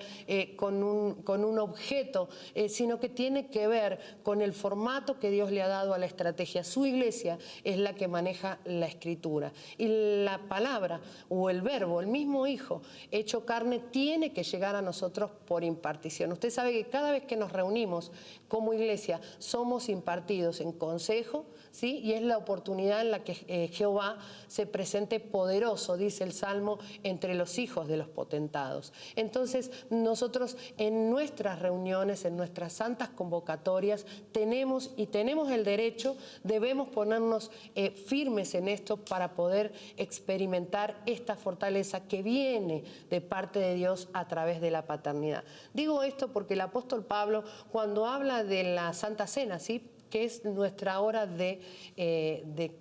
con un objeto, sino que tiene que ver con el formato que Dios le ha dado a la estrategia. Su iglesia es la que maneja la Escritura. Y la palabra o el verbo, el mismo Hijo hecho carne, tiene que llegar a nosotros por impartición. Usted sabe que cada vez que nos reunimos como iglesia somos impartidos en consejo, ¿sí? Y es la oportunidad en la que Jehová se presente poderoso, dice el Salmo, entre los hijos de los potentados. Entonces, nosotros en nuestras reuniones, en nuestras santas convocatorias, tenemos el derecho, debemos ponernos firmes en esto para poder experimentar esta fortaleza que viene de parte de Dios a través de la paternidad. Digo esto porque el apóstol Pablo, cuando habla de la Santa Cena, ¿sí?, que es nuestra hora de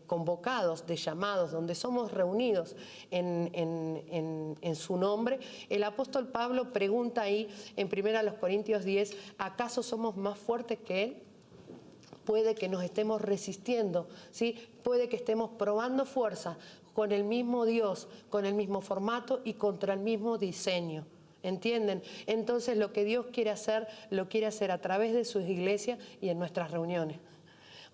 convocados, de llamados, donde somos reunidos en su nombre, el apóstol Pablo pregunta ahí en 1 Corintios 10, ¿acaso somos más fuertes que él? Puede que nos estemos resistiendo, ¿sí? Puede que estemos probando fuerza con el mismo Dios, con el mismo formato y contra el mismo diseño. ¿Entienden? Entonces lo que Dios quiere hacer, lo quiere hacer a través de sus iglesias y en nuestras reuniones.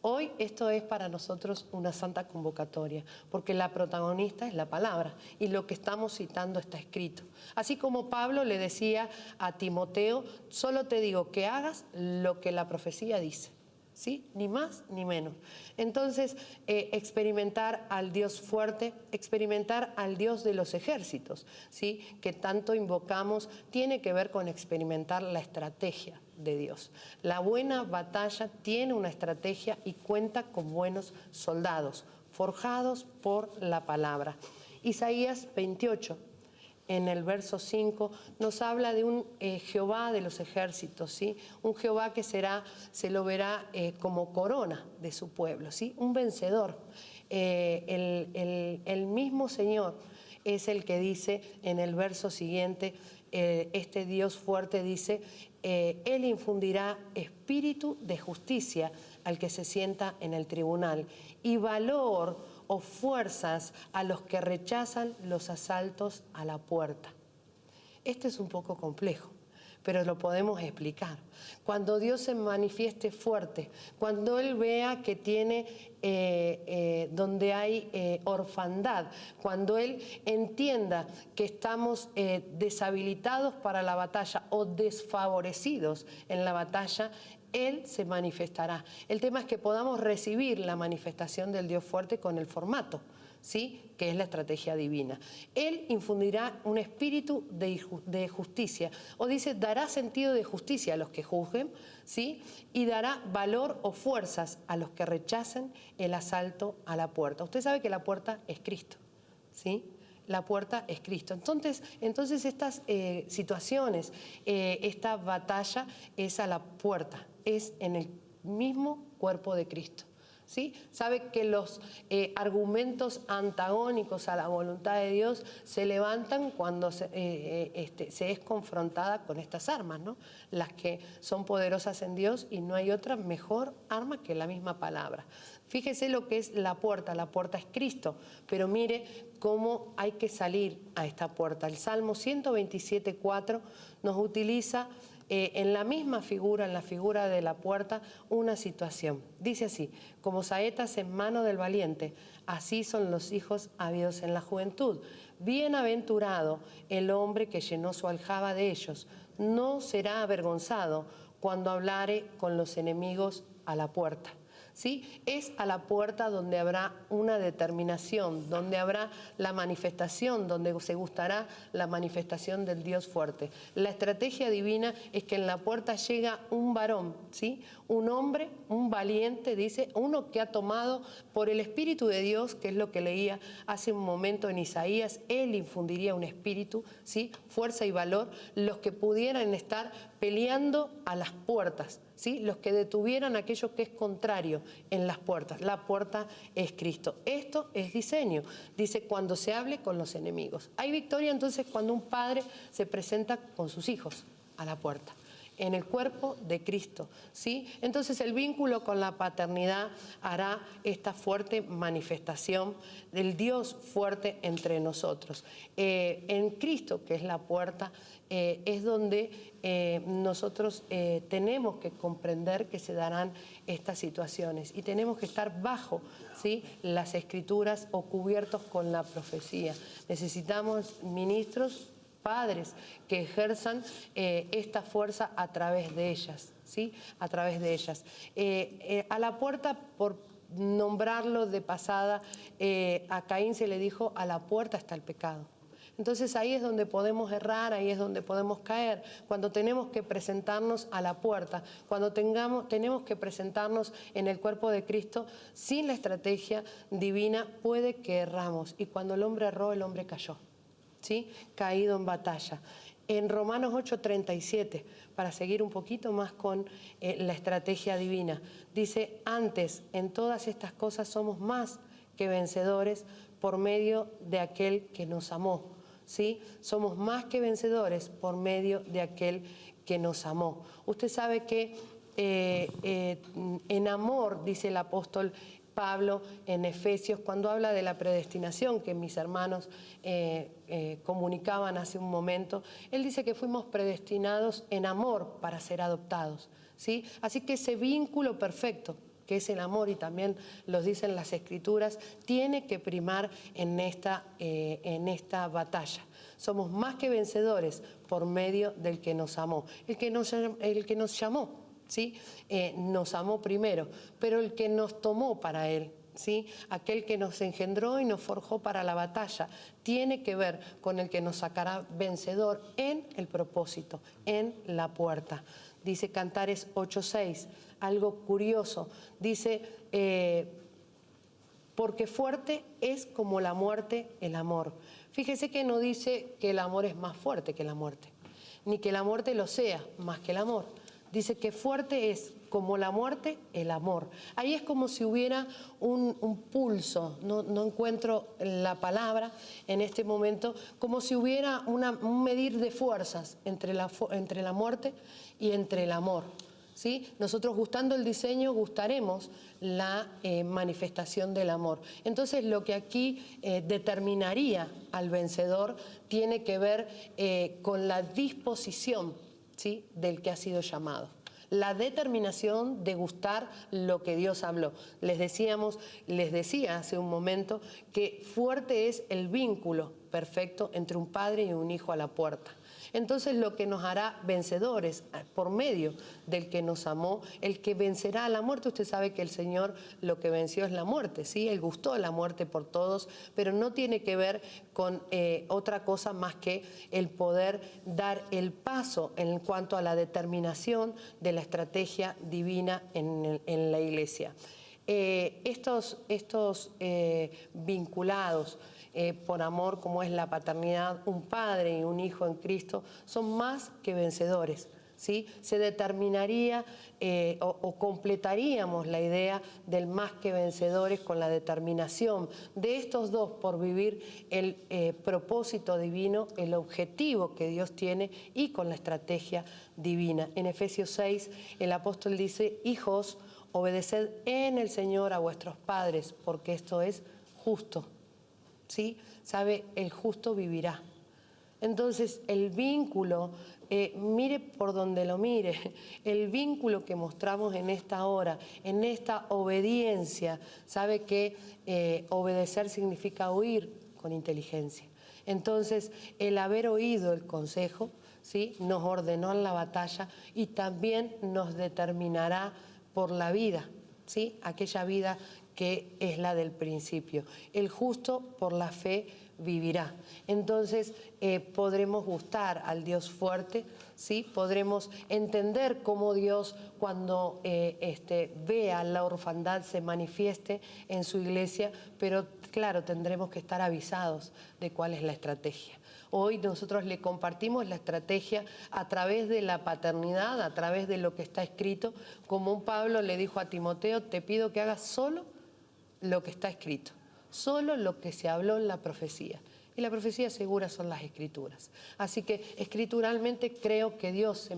Hoy esto es para nosotros una santa convocatoria, porque la protagonista es la palabra y lo que estamos citando está escrito. Así como Pablo le decía a Timoteo, solo te digo que hagas lo que la profecía dice. ¿Sí? Ni más ni menos. Entonces, experimentar al Dios fuerte, experimentar al Dios de los ejércitos, ¿sí?, que tanto invocamos, tiene que ver con experimentar la estrategia de Dios. La buena batalla tiene una estrategia y cuenta con buenos soldados, forjados por la palabra. Isaías 28. En el verso 5 nos habla de un Jehová de los ejércitos, ¿sí? Un Jehová que se lo verá como corona de su pueblo, ¿sí? Un vencedor. El mismo Señor es el que dice en el verso siguiente, este Dios fuerte dice, Él infundirá espíritu de justicia al que se sienta en el tribunal y valor o fuerzas a los que rechazan los asaltos a la puerta. Esto es un poco complejo, pero lo podemos explicar. Cuando Dios se manifieste fuerte, cuando Él vea que tiene donde hay orfandad, cuando Él entienda que estamos deshabilitados para la batalla o desfavorecidos en la batalla, Él se manifestará. El tema es que podamos recibir la manifestación del Dios fuerte con el formato, ¿sí?, que es la estrategia divina. Él infundirá un espíritu de justicia, o dice, dará sentido de justicia a los que juzguen, ¿sí?, y dará valor o fuerzas a los que rechacen el asalto a la puerta. Usted sabe que la puerta es Cristo, ¿sí? La puerta es Cristo. Entonces estas situaciones, esta batalla es a la puerta, es en el mismo cuerpo de Cristo. ¿Sí? Sabe que los argumentos antagónicos a la voluntad de Dios se levantan cuando se es confrontada con estas armas, ¿no? Las que son poderosas en Dios, y no hay otra mejor arma que la misma palabra. Fíjese lo que es la puerta es Cristo, pero mire cómo hay que salir a esta puerta. El Salmo 127:4 nos utiliza en la misma figura, en la figura de la puerta, una situación. Dice así, como saetas en mano del valiente, así son los hijos habidos en la juventud. Bienaventurado el hombre que llenó su aljaba de ellos, no será avergonzado cuando hablare con los enemigos a la puerta. ¿Sí? Es a la puerta donde habrá una determinación, donde habrá la manifestación, donde se gustará la manifestación del Dios fuerte. La estrategia divina es que en la puerta llega un varón, ¿sí? Un hombre, un valiente, dice, uno que ha tomado por el Espíritu de Dios, que es lo que leía hace un momento en Isaías, Él infundiría un espíritu, ¿sí? Fuerza y valor, los que pudieran estar peleando a las puertas, ¿sí? Los que detuvieran aquello que es contrario en las puertas. La puerta es Cristo. Esto es diseño. Dice, cuando se hable con los enemigos. Hay victoria entonces cuando un padre se presenta con sus hijos a la puerta. en el cuerpo de Cristo, ¿sí? Entonces el vínculo con la paternidad hará esta fuerte manifestación del Dios fuerte entre nosotros. En Cristo, que es la puerta, es donde nosotros tenemos que comprender que se darán estas situaciones y tenemos que estar bajo, ¿sí?, las Escrituras o cubiertos con la profecía. Necesitamos ministros, padres que ejerzan esta fuerza a través de ellas, ¿sí? A través de ellas. A la puerta, por nombrarlo de pasada, a Caín se le dijo: a la puerta está el pecado. Entonces ahí es donde podemos errar, ahí es donde podemos caer, cuando tenemos que presentarnos a la puerta, cuando tenemos que presentarnos en el cuerpo de Cristo sin la estrategia divina, puede que erramos. Y cuando el hombre erró, el hombre cayó, ¿sí? Caído en batalla. En Romanos 8:37, para seguir un poquito más con la estrategia divina, dice: antes, en todas estas cosas somos más que vencedores por medio de aquel que nos amó, ¿sí? Somos más que vencedores por medio de aquel que nos amó. Usted sabe que en amor, dice el apóstol Pablo en Efesios, cuando habla de la predestinación que mis hermanos comunicaban hace un momento, él dice que fuimos predestinados en amor para ser adoptados, ¿sí? Así que ese vínculo perfecto, que es el amor, y también los dicen las Escrituras, tiene que primar en esta batalla. Somos más que vencedores por medio del que nos amó, el que nos llamó, ¿sí? Nos amó primero, pero el que nos tomó para Él, ¿sí? Aquel que nos engendró y nos forjó para la batalla, tiene que ver con el que nos sacará vencedor en el propósito, en la puerta. Dice Cantares 8:6, algo curioso, dice: porque fuerte es como la muerte el amor. Fíjese que no dice que el amor es más fuerte que la muerte, ni que la muerte lo sea más que el amor. Dice que fuerte es como la muerte el amor. Ahí es como si hubiera un pulso, no encuentro la palabra en este momento, como si hubiera un medir de fuerzas entre la muerte y entre el amor, ¿sí? Nosotros, gustando el diseño, gustaremos la manifestación del amor. Entonces lo que aquí determinaría al vencedor tiene que ver con la disposición, ¿sí?, del que ha sido llamado. La determinación de gustar lo que Dios habló. Les decía hace un momento que fuerte es el vínculo perfecto entre un padre y un hijo a la puerta. Entonces lo que nos hará vencedores por medio del que nos amó, el que vencerá a la muerte. Usted sabe que el Señor lo que venció es la muerte, ¿sí? Él gustó la muerte por todos, pero no tiene que ver con otra cosa más que el poder dar el paso en cuanto a la determinación de la estrategia divina en la iglesia. Estos vinculados por amor, como es la paternidad, un padre y un hijo en Cristo, son más que vencedores, ¿sí? Se determinaría o completaríamos la idea del más que vencedores con la determinación de estos dos por vivir el propósito divino, el objetivo que Dios tiene, y con la estrategia divina. En Efesios 6 el apóstol dice: hijos, obedeced en el Señor a vuestros padres, porque esto es justo. ¿Sí? ¿Sabe? El justo vivirá. Entonces, el vínculo, mire por donde lo mire, el vínculo que mostramos en esta hora, en esta obediencia, sabe que obedecer significa oír con inteligencia. Entonces, el haber oído el consejo, ¿sí?, nos ordenó en la batalla y también nos determinará por la vida, ¿sí?, aquella vida que es la del principio. El justo por la fe vivirá. Entonces podremos gustar al Dios fuerte, ¿sí? Podremos entender cómo Dios, cuando vea la orfandad, se manifieste en su iglesia, pero claro, tendremos que estar avisados de cuál es la estrategia. Hoy nosotros le compartimos la estrategia a través de la paternidad, a través de lo que está escrito, como un Pablo le dijo a Timoteo: te pido que hagas solo lo que está escrito, solo lo que se habló en la profecía. Y la profecía segura son las escrituras. Así que escrituralmente creo que Dios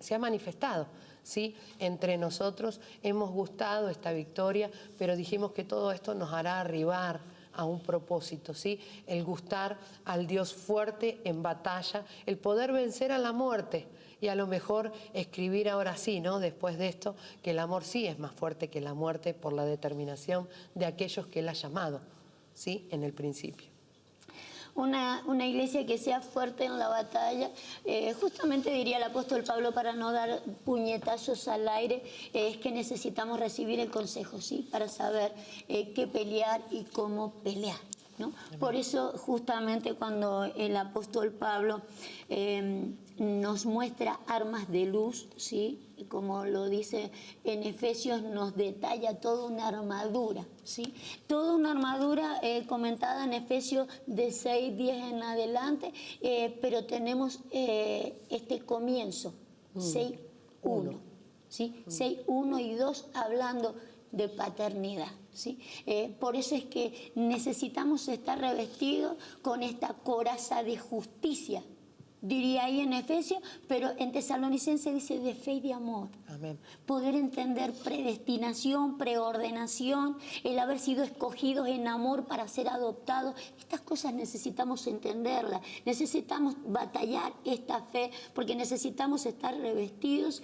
se ha manifestado, ¿sí? Entre nosotros hemos gustado esta victoria, pero dijimos que todo esto nos hará arribar a un propósito, ¿sí? El gustar al Dios fuerte en batalla, el poder vencer a la muerte y a lo mejor escribir ahora sí, ¿no? Después de esto, que el amor sí es más fuerte que la muerte por la determinación de aquellos que Él ha llamado, ¿sí? En el principio. Una iglesia que sea fuerte en la batalla, justamente diría el apóstol Pablo, para no dar puñetazos al aire, es que necesitamos recibir el consejo, ¿sí? Para saber qué pelear y cómo pelear, ¿no? Por eso justamente cuando el apóstol Pablo nos muestra armas de luz, ¿sí? Como lo dice en Efesios, nos detalla toda una armadura, ¿sí? Toda una armadura comentada en Efesios de 6:10 en adelante, pero tenemos este comienzo, 6:1, ¿sí? 6:1 y 2 hablando de paternidad, ¿sí? Por eso es que necesitamos estar revestidos con esta coraza de justicia, diría ahí en Efesios, pero en Tesalonicenses dice de fe y de amor. Amén. Poder entender predestinación, preordenación, el haber sido escogidos en amor para ser adoptados. Estas cosas necesitamos entenderlas, necesitamos batallar esta fe, porque necesitamos estar revestidos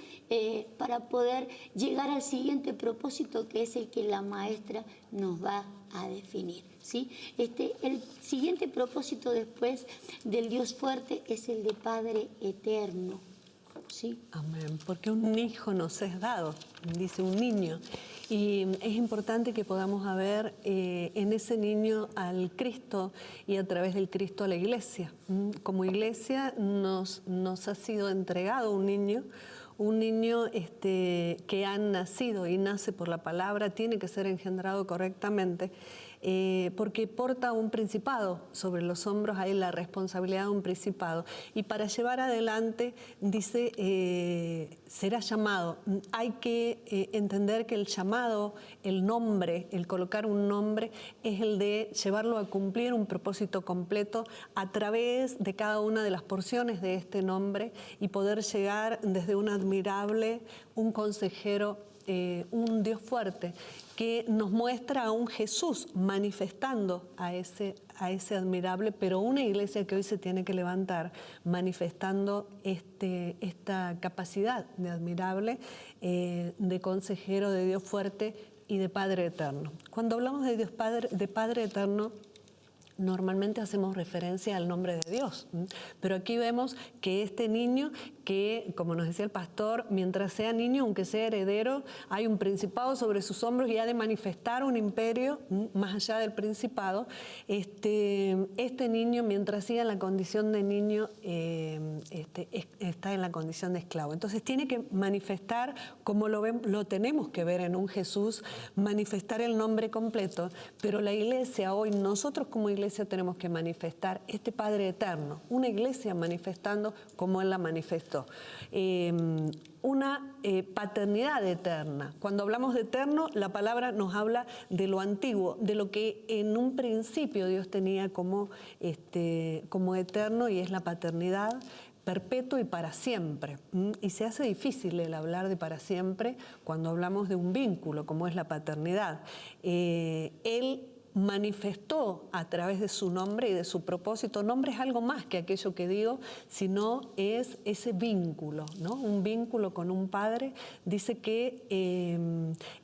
para poder llegar al siguiente propósito, que es el que la maestra nos va a definir, ¿sí? El siguiente propósito después del Dios fuerte es el de Padre eterno, ¿sí? Amén, porque un hijo nos es dado, dice un niño. Y es importante que podamos ver en ese niño al Cristo y a través del Cristo a la iglesia. Como iglesia nos ha sido entregado un niño que ha nacido y nace por la palabra, tiene que ser engendrado correctamente, porque porta un principado sobre los hombros, hay la responsabilidad de un principado. Y para llevar adelante, dice, será llamado. Hay que entender que el llamado, el nombre, el colocar un nombre, es el de llevarlo a cumplir un propósito completo a través de cada una de las porciones de este nombre y poder llegar desde un admirable, un consejero, un Dios fuerte, que nos muestra a un Jesús manifestando a ese admirable, pero una iglesia que hoy se tiene que levantar manifestando esta capacidad de admirable, de consejero, de Dios fuerte y de Padre eterno. Cuando hablamos de Dios Padre, de Padre eterno, normalmente hacemos referencia al nombre de Dios, pero aquí vemos que este niño, que como nos decía el pastor, mientras sea niño, aunque sea heredero, hay un principado sobre sus hombros y ha de manifestar un imperio más allá del principado. Este niño, mientras siga en la condición de niño, está en la condición de esclavo. Entonces tiene que manifestar, como lo tenemos que ver en un Jesús, manifestar el nombre completo, pero la iglesia hoy, nosotros como iglesia tenemos que manifestar este Padre eterno, una iglesia manifestando como Él la manifestó. Una paternidad eterna. Cuando hablamos de eterno, la palabra nos habla de lo antiguo, de lo que en un principio Dios tenía como eterno, y es la paternidad perpetuo y para siempre. Y se hace difícil el hablar de para siempre cuando hablamos de un vínculo como es la paternidad. Él manifestó a través de su nombre y de su propósito. Nombre es algo más que aquello que digo, sino es ese vínculo, ¿no? Un vínculo con un padre. Dice que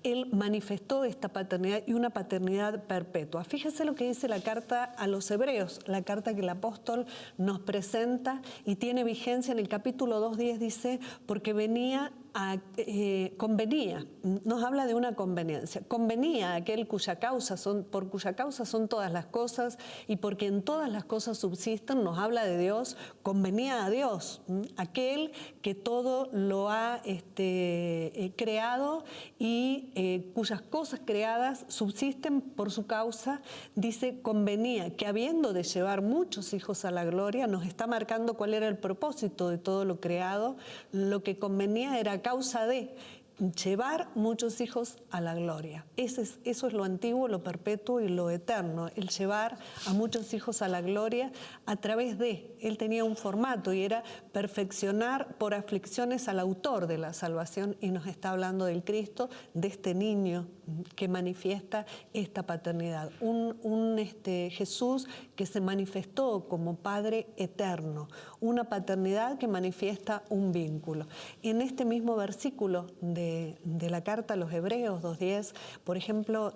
Él manifestó esta paternidad y una paternidad perpetua. Fíjese lo que dice la carta a los Hebreos, la carta que el apóstol nos presenta y tiene vigencia en el capítulo 2:10, dice, porque convenía, nos habla de una conveniencia, convenía a aquel por cuya causa son todas las cosas y porque en todas las cosas subsisten, nos habla de Dios, convenía a Dios, aquel que todo lo ha creado y cuyas cosas creadas subsisten por su causa, dice, convenía, que habiendo de llevar muchos hijos a la gloria, nos está marcando cuál era el propósito de todo lo creado, lo que convenía era causa de, llevar muchos hijos a la gloria. Eso es lo antiguo, lo perpetuo y lo eterno, el llevar a muchos hijos a la gloria a través de, él tenía un formato y era perfeccionar por aflicciones al autor de la salvación, y nos está hablando del Cristo, de este niño que manifiesta esta paternidad, un Jesús que se manifestó como Padre eterno, una paternidad que manifiesta un vínculo. En este mismo versículo de la carta a los Hebreos 2:10, por ejemplo,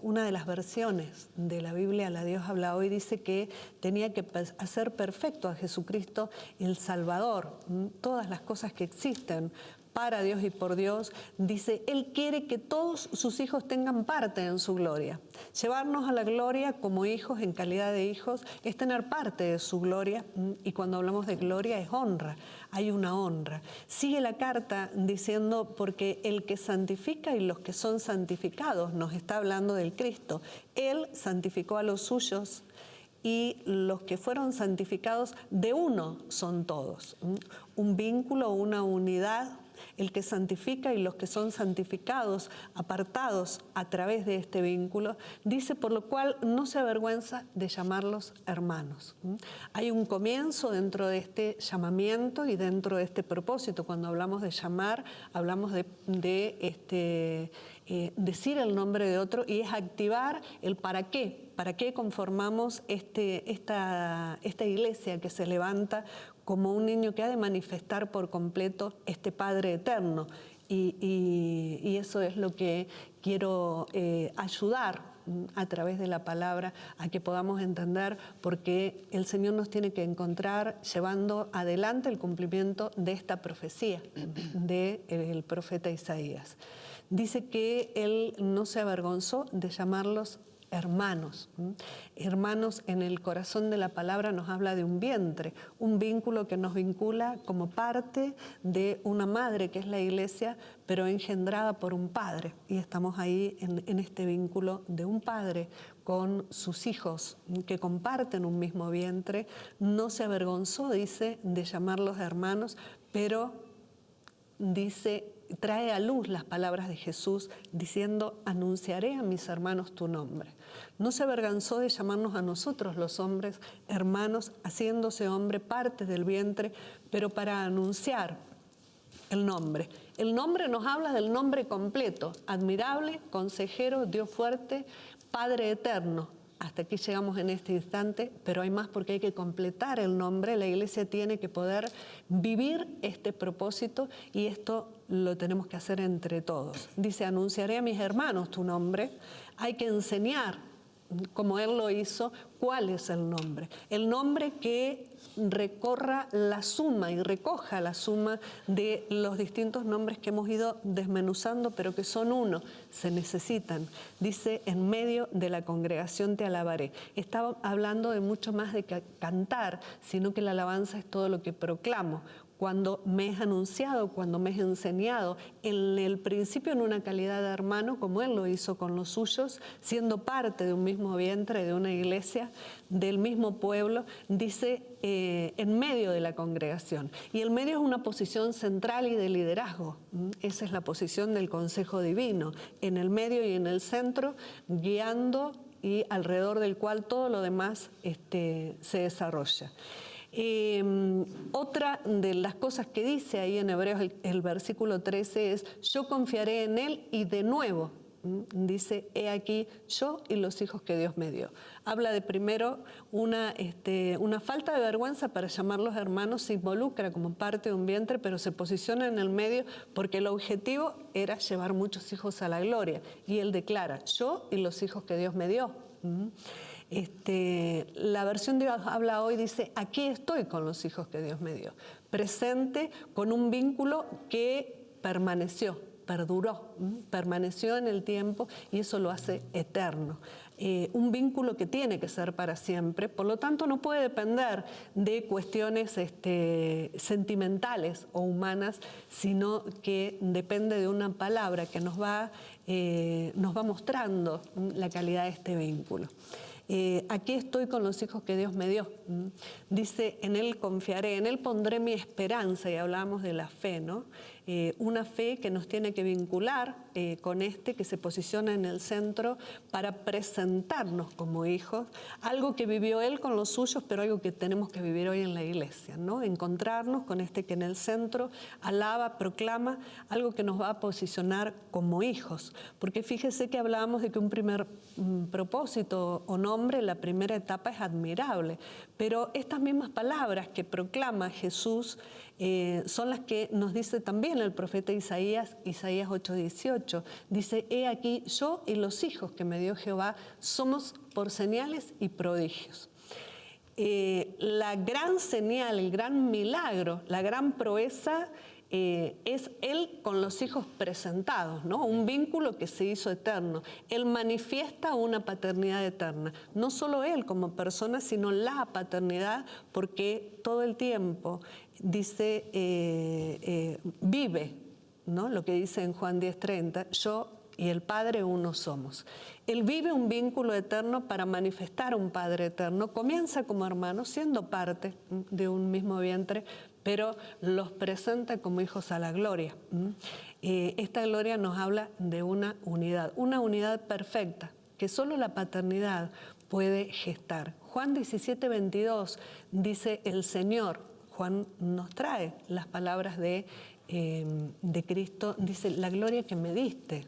una de las versiones de la Biblia, La Dios habla hoy, dice que tenía que hacer perfecto a Jesucristo el Salvador, todas las cosas que existen para Dios y por Dios. Dice, Él quiere que todos sus hijos tengan parte en su gloria. Llevarnos a la gloria como hijos, en calidad de hijos, es tener parte de su gloria, y cuando hablamos de gloria es honra, hay una honra. Sigue la carta diciendo, porque el que santifica y los que son santificados, nos está hablando del Cristo. Él santificó a los suyos, y los que fueron santificados de uno son todos. Un vínculo, una unidad. El que santifica y los que son santificados, apartados a través de este vínculo, dice, por lo cual no se avergüenza de llamarlos hermanos. Hay un comienzo dentro de este llamamiento y dentro de este propósito. Cuando hablamos de llamar, hablamos de decir el nombre de otro, y es activar el para qué conformamos esta iglesia que se levanta como un niño que ha de manifestar por completo este Padre eterno. Y eso es lo que quiero ayudar a través de la palabra a que podamos entender, porque el Señor nos tiene que encontrar llevando adelante el cumplimiento de esta profecía del profeta Isaías. Dice que Él no se avergonzó de llamarlos hermanos. Hermanos, en el corazón de la palabra nos habla de un vientre, un vínculo que nos vincula como parte de una madre que es la iglesia, pero engendrada por un padre. Y estamos ahí en este vínculo de un padre con sus hijos que comparten un mismo vientre. No se avergonzó, dice, de llamarlos hermanos, pero dice, trae a luz las palabras de Jesús diciendo, anunciaré a mis hermanos tu nombre. No se avergonzó de llamarnos a nosotros los hombres hermanos, haciéndose hombre parte del vientre, pero para anunciar el nombre. El nombre nos habla del nombre completo, admirable, consejero, Dios fuerte, Padre eterno. Hasta aquí llegamos en este instante, pero hay más porque hay que completar el nombre. La iglesia tiene que poder vivir este propósito, y esto lo tenemos que hacer entre todos. Dice, anunciaré a mis hermanos tu nombre. Hay que enseñar, como Él lo hizo, cuál es el nombre. El nombre que recorra la suma y recoja la suma de los distintos nombres que hemos ido desmenuzando, pero que son uno, se necesitan. Dice, en medio de la congregación te alabaré. Estaba hablando de mucho más de cantar, sino que la alabanza es todo lo que proclamo. Cuando me es anunciado, cuando me es enseñado, en el principio en una calidad de hermano, como Él lo hizo con los suyos, siendo parte de un mismo vientre, de una iglesia, del mismo pueblo, dice en medio de la congregación. Y el medio es una posición central y de liderazgo. Esa es la posición del consejo divino, en el medio y en el centro, guiando y alrededor del cual todo lo demás se desarrolla. Otra de las cosas que dice ahí en Hebreos, el versículo 13 es, yo confiaré en Él, y de nuevo dice, he aquí yo y los hijos que Dios me dio. Habla de primero una falta de vergüenza para llamarlos hermanos, se involucra como parte de un vientre, pero se posiciona en el medio porque el objetivo era llevar muchos hijos a la gloria. Y él declara, yo y los hijos que Dios me dio. La versión de Dios habla hoy, dice, aquí estoy con los hijos que Dios me dio. Presente con un vínculo que permaneció, perduró, permaneció en el tiempo, y eso lo hace eterno. Un vínculo que tiene que ser para siempre, por lo tanto no puede depender de cuestiones sentimentales o humanas, sino que depende de una palabra que nos va mostrando la calidad de este vínculo. Aquí estoy con los hijos que Dios me dio. Dice, en Él confiaré, en Él pondré mi esperanza, y hablábamos de la fe, ¿no? una fe que nos tiene que vincular con que se posiciona en el centro para presentarnos como hijos, algo que vivió él con los suyos, pero algo que tenemos que vivir hoy en la iglesia, ¿no? Encontrarnos con que en el centro alaba, proclama, algo que nos va a posicionar como hijos. Porque fíjese que hablábamos de que un primer propósito o nombre, la primera etapa es admirable, pero estas mismas palabras que proclama Jesús son las que nos dice también el profeta Isaías 8:18. Dice, he aquí yo y los hijos que me dio Jehová somos por señales y prodigios. La gran señal, el gran milagro, la gran proeza es Él con los hijos presentados, ¿no? Un vínculo que se hizo eterno. Él manifiesta una paternidad eterna. No solo Él como persona, sino la paternidad, porque todo el tiempo dice, vive, ¿no? Lo que dice en Juan 10:30, yo y el Padre uno somos. Él vive un vínculo eterno para manifestar un Padre eterno. Comienza como hermanos, siendo parte de un mismo vientre, pero los presenta como hijos a la gloria. Esta gloria nos habla de una unidad perfecta, que solo la paternidad puede gestar. Juan 17:22 dice el Señor. Juan nos trae las palabras de Cristo, dice, la gloria que me diste.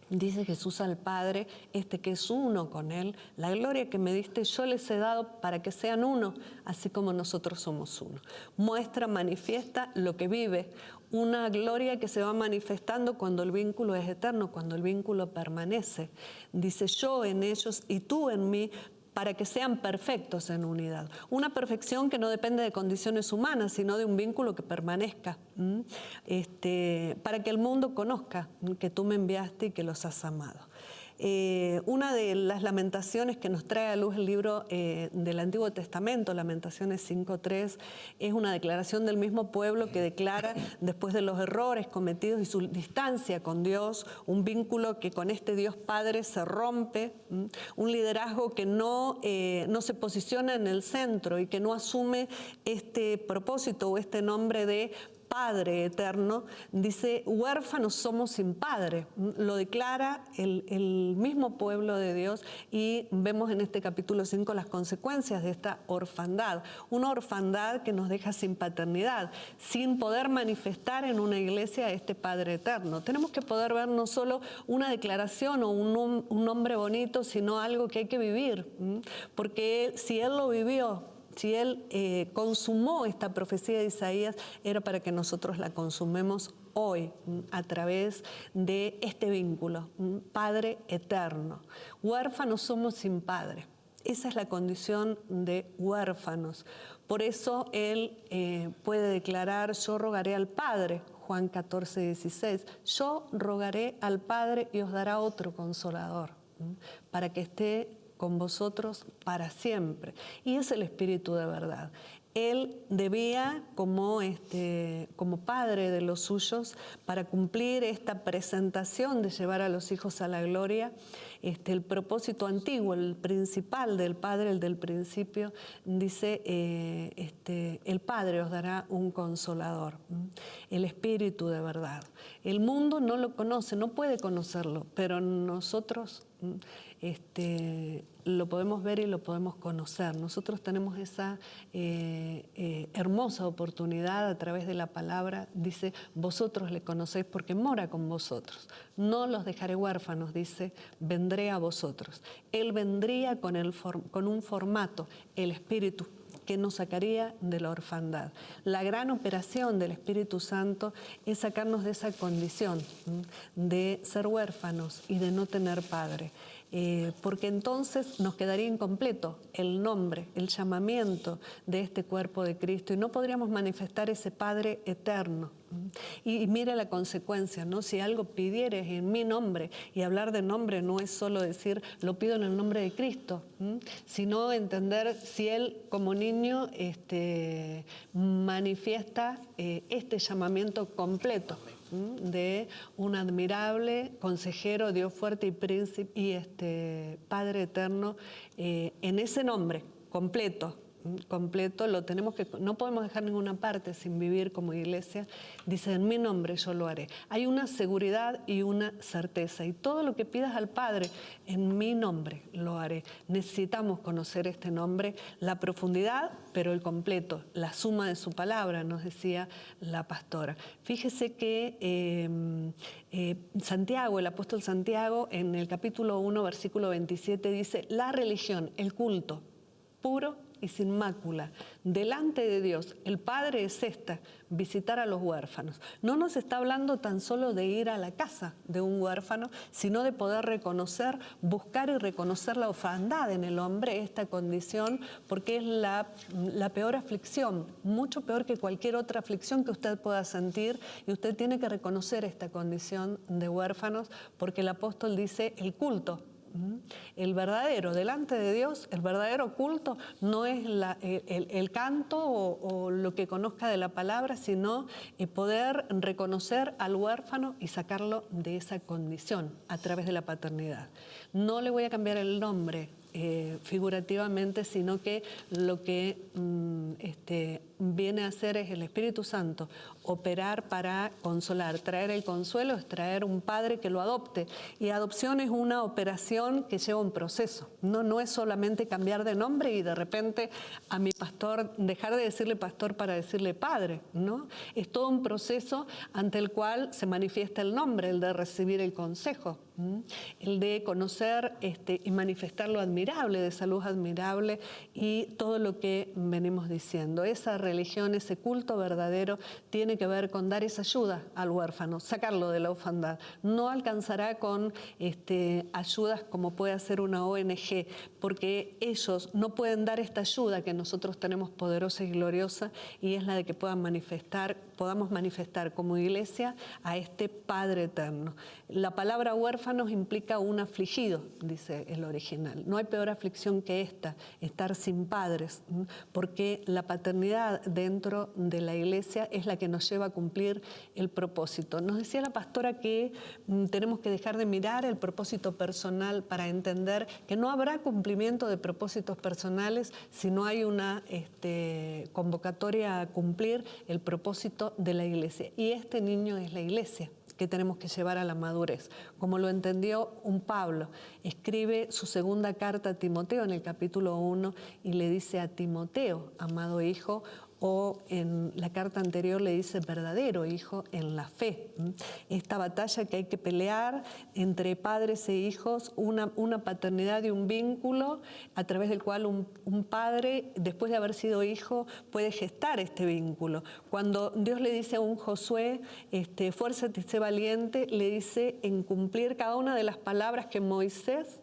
Dice Jesús al Padre, que es uno con Él, la gloria que me diste yo les he dado para que sean uno, así como nosotros somos uno. Muestra, manifiesta lo que vive, una gloria que se va manifestando cuando el vínculo es eterno, cuando el vínculo permanece. Dice yo en ellos y tú en mí, para que sean perfectos en unidad. Una perfección que no depende de condiciones humanas, sino de un vínculo que permanezca, para que el mundo conozca que tú me enviaste y que los has amado. Una de las lamentaciones que nos trae a luz el libro del Antiguo Testamento, Lamentaciones 5:3, es una declaración del mismo pueblo que declara, después de los errores cometidos y su distancia con Dios, un vínculo que con este Dios Padre se rompe, un liderazgo que no se posiciona en el centro y que no asume este propósito o este nombre de Padre eterno, dice, huérfanos somos sin padre. Lo declara el mismo pueblo de Dios y vemos en este capítulo 5 las consecuencias de esta orfandad. Una orfandad que nos deja sin paternidad, sin poder manifestar en una iglesia este Padre eterno. Tenemos que poder ver no solo una declaración o un nombre bonito, sino algo que hay que vivir. Porque si Él lo vivió, si Él consumó esta profecía de Isaías, era para que nosotros la consumemos hoy a través de este vínculo, Padre eterno. Huérfanos somos sin padre. Esa es la condición de huérfanos. Por eso Él puede declarar, yo rogaré al Padre, Juan 14:16, yo rogaré al Padre y os dará otro consolador, para que esté con vosotros para siempre. Y es el Espíritu de verdad. Él debía, como padre de los suyos, para cumplir esta presentación de llevar a los hijos a la gloria, el propósito antiguo, el principal del Padre, el del principio, dice, el Padre os dará un consolador, el Espíritu de verdad. El mundo no lo conoce, no puede conocerlo, pero nosotros lo podemos ver y lo podemos conocer. Nosotros tenemos esa hermosa oportunidad a través de la palabra. Dice, vosotros le conocéis porque mora con vosotros. No los dejaré huérfanos, dice, vendré a vosotros. Él vendría con un formato, el Espíritu, que nos sacaría de la orfandad. La gran operación del Espíritu Santo es sacarnos de esa condición de ser huérfanos y de no tener padre. Porque entonces nos quedaría incompleto el nombre, el llamamiento de este cuerpo de Cristo y no podríamos manifestar ese Padre eterno. Y mire la consecuencia, ¿no? Si algo pidieres en mi nombre, y hablar de nombre no es solo decir lo pido en el nombre de Cristo, sino entender si Él como niño manifiesta este llamamiento completo de un admirable consejero, Dios fuerte y príncipe y Padre eterno en ese nombre completo, completo, lo tenemos que, no podemos dejar ninguna parte sin vivir como iglesia. Dice, en mi nombre yo lo haré. Hay una seguridad y una certeza, y todo lo que pidas al Padre, en mi nombre lo haré. Necesitamos conocer este nombre, la profundidad, pero el completo, la suma de su palabra, nos decía la pastora. Fíjese que Santiago, el apóstol Santiago, en el capítulo 1, versículo 27, dice, la religión, el culto, puro y sin mácula, delante de Dios, el Padre, es esta, visitar a los huérfanos. No nos está hablando tan solo de ir a la casa de un huérfano, sino de poder reconocer, buscar y reconocer la orfandad en el hombre, esta condición, porque es la peor aflicción, mucho peor que cualquier otra aflicción que usted pueda sentir, y usted tiene que reconocer esta condición de huérfanos, porque el apóstol dice, el culto, el verdadero, delante de Dios, el verdadero culto no es el canto o lo que conozca de la palabra, sino poder reconocer al huérfano y sacarlo de esa condición a través de la paternidad. No le voy a cambiar el nombre figurativamente, sino que lo que viene a hacer es el Espíritu Santo, operar para consolar, traer el consuelo, es traer un padre que lo adopte. Y adopción es una operación que lleva un proceso, no es solamente cambiar de nombre y de repente a mi pastor dejar de decirle pastor para decirle padre, ¿no? Es todo un proceso ante el cual se manifiesta el nombre, el de recibir el consejo, el de conocer y manifestar lo admirable, de esa luz admirable y todo lo que venimos diciendo. Esa religión, ese culto verdadero tiene que ver con dar esa ayuda al huérfano, sacarlo de la orfandad. No alcanzará con ayudas como puede hacer una ONG, porque ellos no pueden dar esta ayuda que nosotros tenemos poderosa y gloriosa, y es la de que podamos manifestar como iglesia a este Padre eterno. La palabra huérfanos implica un afligido, dice el original. No hay peor aflicción que esta, estar sin padres, porque la paternidad dentro de la iglesia es la que nos lleva a cumplir el propósito. Nos decía la pastora que tenemos que dejar de mirar el propósito personal para entender que no habrá cumplimiento de propósitos personales si no hay una convocatoria a cumplir el propósito de la iglesia. Y este niño es la iglesia que tenemos que llevar a la madurez. Como lo entendió un Pablo, escribe su segunda carta a Timoteo en el capítulo 1 y le dice a Timoteo, amado hijo, o en la carta anterior le dice verdadero hijo en la fe. Esta batalla que hay que pelear entre padres e hijos, una paternidad y un vínculo a través del cual un padre, después de haber sido hijo, puede gestar este vínculo. Cuando Dios le dice a un Josué, fuérzate y sé valiente, le dice en cumplir cada una de las palabras que Moisés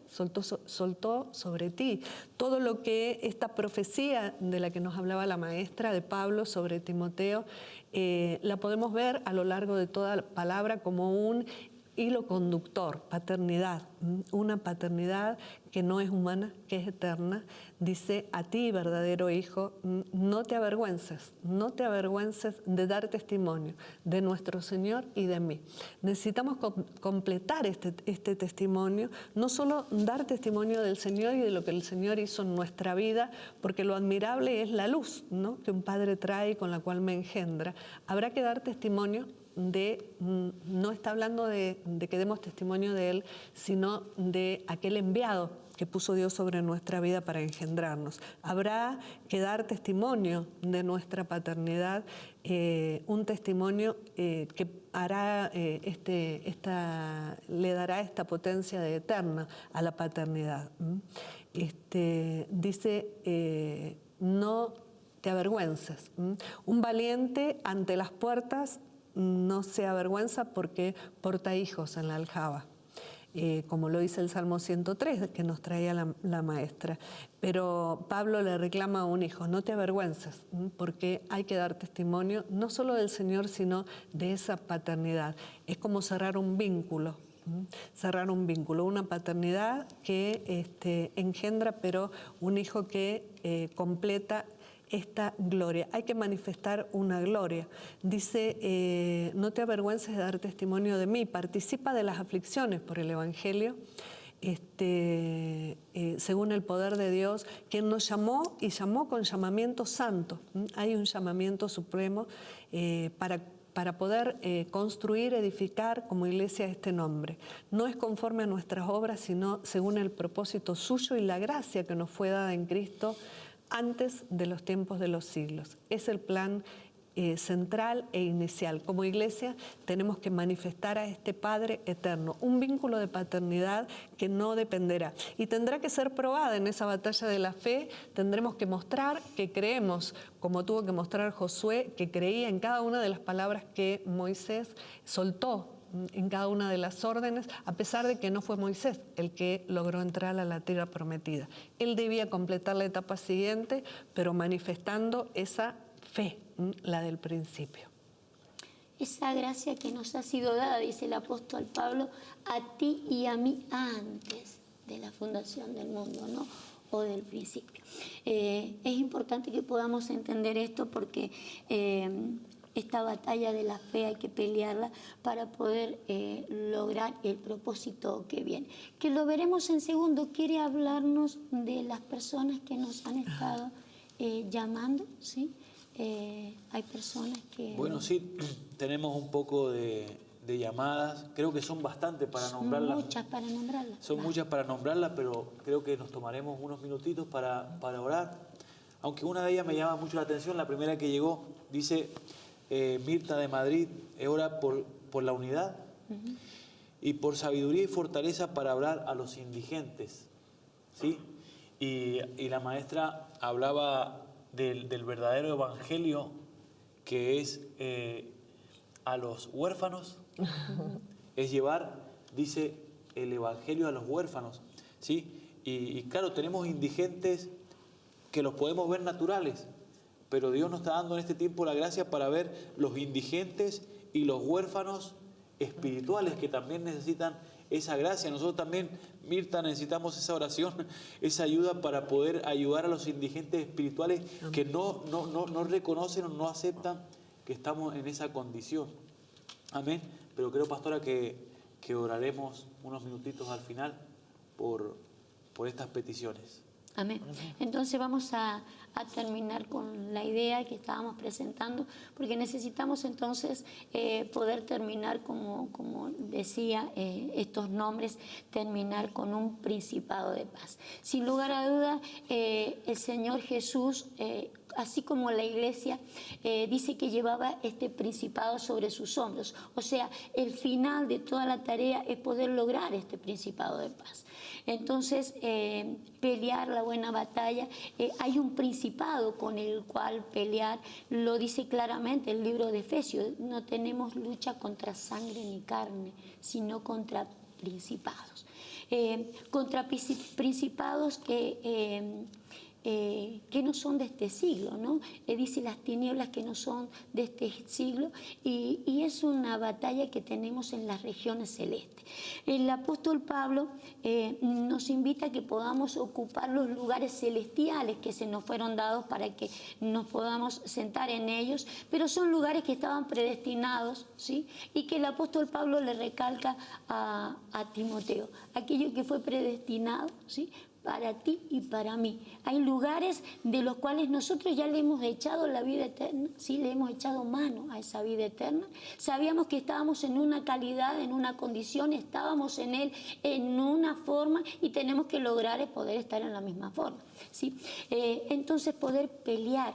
soltó sobre ti. Todo lo que esta profecía de la que nos hablaba la maestra de Pablo sobre Timoteo, la podemos ver a lo largo de toda la palabra como un hilo conductor, paternidad, una paternidad que no es humana, que es eterna. Dice, a ti, verdadero hijo, no te avergüences de dar testimonio de nuestro Señor y de mí. Necesitamos completar este testimonio, no solo dar testimonio del Señor y de lo que el Señor hizo en nuestra vida, porque lo admirable es la luz, ¿no?, que un padre trae y con la cual me engendra. Habrá que dar testimonio no está hablando de que demos testimonio de Él, sino de aquel enviado que puso Dios sobre nuestra vida para engendrarnos. Habrá que dar testimonio de nuestra paternidad, un testimonio que hará le dará esta potencia de eterna a la paternidad. Dice, no te avergüences. Un valiente ante las puertas no se avergüenza porque porta hijos en la aljaba, como lo dice el Salmo 103 que nos traía la maestra. Pero Pablo le reclama a un hijo, no te avergüences, porque hay que dar testimonio no solo del Señor, sino de esa paternidad. Es como cerrar un vínculo, una paternidad que engendra, pero un hijo que completa esta gloria. Hay que manifestar una gloria. Dice, no te avergüences de dar testimonio de mí, participa de las aflicciones por el Evangelio, según el poder de Dios, quien nos llamó y llamó con llamamiento santo. Hay un llamamiento supremo para poder construir, edificar como iglesia este nombre. No es conforme a nuestras obras, sino según el propósito suyo y la gracia que nos fue dada en Cristo antes de los tiempos de los siglos. Es el plan central e inicial. Como iglesia tenemos que manifestar a este Padre eterno, un vínculo de paternidad que no dependerá y tendrá que ser probada en esa batalla de la fe. Tendremos que mostrar que creemos, como tuvo que mostrar Josué, que creía en cada una de las palabras que Moisés soltó en cada una de las órdenes, a pesar de que no fue Moisés el que logró entrar a la tierra prometida. Él debía completar la etapa siguiente, pero manifestando esa fe, la del principio. Esa gracia que nos ha sido dada, dice el apóstol Pablo, a ti y a mí antes de la fundación del mundo, ¿no? O del principio. Es importante que podamos entender esto porque esta batalla de la fe hay que pelearla para poder lograr el propósito que viene. Que lo veremos en segundo. Quiere hablarnos de las personas que nos han estado llamando, ¿sí? Hay personas que... Bueno, sí, tenemos un poco de llamadas. Creo que son bastantes para nombrarlas. Muchas para nombrarlas. Son muchas para nombrarlas, pero creo que nos tomaremos unos minutitos para orar. Aunque una de ellas me llama mucho la atención, la primera que llegó, dice Mirta de Madrid, ora por la unidad y por sabiduría y fortaleza para hablar a los indigentes, ¿sí? Y la maestra hablaba del verdadero evangelio que es a los huérfanos, es llevar, dice, el evangelio a los huérfanos, ¿sí? Y claro, tenemos indigentes que los podemos ver naturales, pero Dios nos está dando en este tiempo la gracia para ver los indigentes y los huérfanos espirituales que también necesitan esa gracia. Nosotros también, Mirta, necesitamos esa oración, esa ayuda para poder ayudar a los indigentes espirituales que no reconocen o no aceptan que estamos en esa condición. Amén. Pero creo, pastora, que oraremos unos minutitos al final por estas peticiones. Amén. Entonces vamos a terminar con la idea que estábamos presentando, porque necesitamos entonces poder terminar, como decía, estos nombres, terminar con un principado de paz. Sin lugar a duda, el Señor Jesús, así como la iglesia, dice que llevaba este principado sobre sus hombros. O sea, el final de toda la tarea es poder lograr este principado de paz. Entonces, pelear la buena batalla, hay un principado con el cual pelear, lo dice claramente el libro de Efesios: no tenemos lucha contra sangre ni carne, sino contra principados. Contra principados que no son de este siglo, ¿no? Dice las tinieblas que no son de este siglo, y es una batalla que tenemos en las regiones celestes. El apóstol Pablo nos invita a que podamos ocupar los lugares celestiales que se nos fueron dados para que nos podamos sentar en ellos, pero son lugares que estaban predestinados, ¿sí? Y que el apóstol Pablo le recalca a Timoteo: aquello que fue predestinado, ¿sí?, para ti y para mí. Hay lugares de los cuales nosotros ya le hemos echado la vida eterna, sí, le hemos echado mano a esa vida eterna. Sabíamos que estábamos en una calidad, en una condición, estábamos en Él en una forma, y tenemos que lograr poder estar en la misma forma, ¿sí? Entonces poder pelear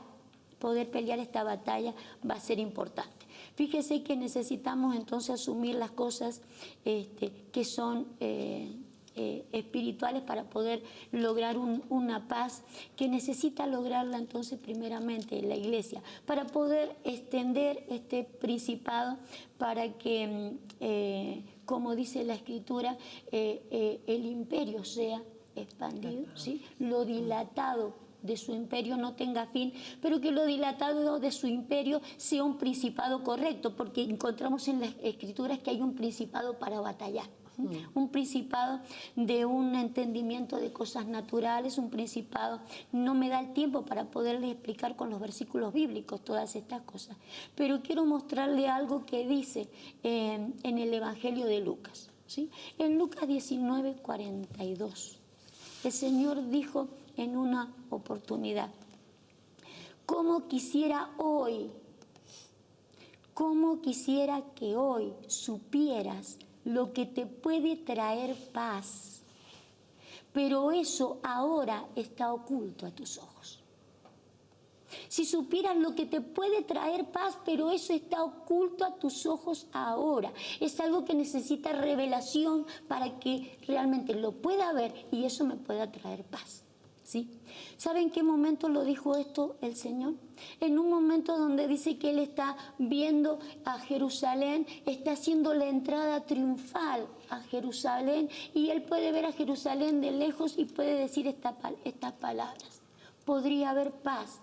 esta batalla va a ser importante. Fíjese que necesitamos entonces asumir las cosas que son espirituales para poder lograr una paz que necesita lograrla entonces primeramente la iglesia, para poder extender este principado, para que, como dice la Escritura, el imperio sea expandido, ¿sí? Lo dilatado de su imperio no tenga fin, pero que lo dilatado de su imperio sea un principado correcto, porque encontramos en las Escrituras que hay un principado para batallar. Un principado de un entendimiento de cosas naturales, un principado, no me da el tiempo para poderles explicar con los versículos bíblicos todas estas cosas, pero quiero mostrarle algo que dice en el Evangelio de Lucas. ¿sí? En Lucas 19:42, el Señor dijo en una oportunidad: cómo quisiera que hoy supieras lo que te puede traer paz, pero eso ahora está oculto a tus ojos. Si supieras lo que te puede traer paz, pero eso está oculto a tus ojos ahora. Es algo que necesita revelación para que realmente lo pueda ver y eso me pueda traer paz, ¿sí? ¿Saben en qué momento lo dijo esto el Señor? En un momento donde dice que Él está viendo a Jerusalén, está haciendo la entrada triunfal a Jerusalén y Él puede ver a Jerusalén de lejos y puede decir estas palabras: podría haber paz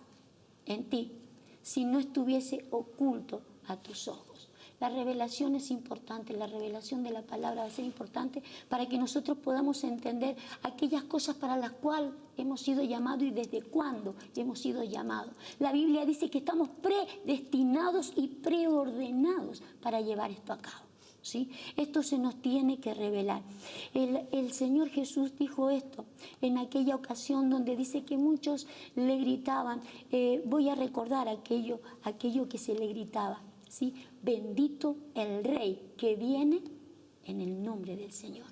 en ti si no estuviese oculto a tus ojos. La revelación es importante, la revelación de la palabra va a ser importante para que nosotros podamos entender aquellas cosas para las cuales hemos sido llamados y desde cuándo hemos sido llamados. La Biblia dice que estamos predestinados y preordenados para llevar esto a cabo, ¿sí? Esto se nos tiene que revelar. El Señor Jesús dijo esto en aquella ocasión donde dice que muchos le gritaban, voy a recordar aquello que se le gritaba, ¿sí? Bendito el Rey que viene en el nombre del Señor,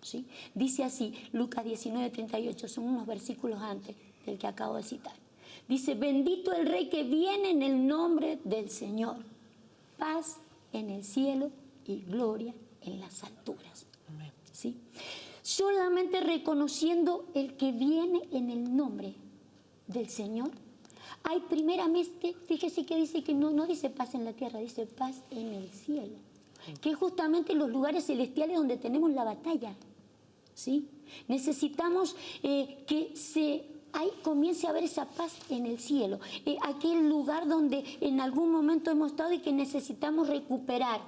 ¿sí? Dice así, Lucas 19:38, son unos versículos antes del que acabo de citar. Dice: bendito el Rey que viene en el nombre del Señor, paz en el cielo y gloria en las alturas. Amén. ¿Sí? Solamente reconociendo el que viene en el nombre del Señor, hay primeramente, fíjese que dice que no dice paz en la tierra, dice paz en el cielo, que es justamente los lugares celestiales donde tenemos la batalla, ¿sí? Necesitamos que ahí comience a haber esa paz en el cielo, aquel lugar donde en algún momento hemos estado y que necesitamos recuperar.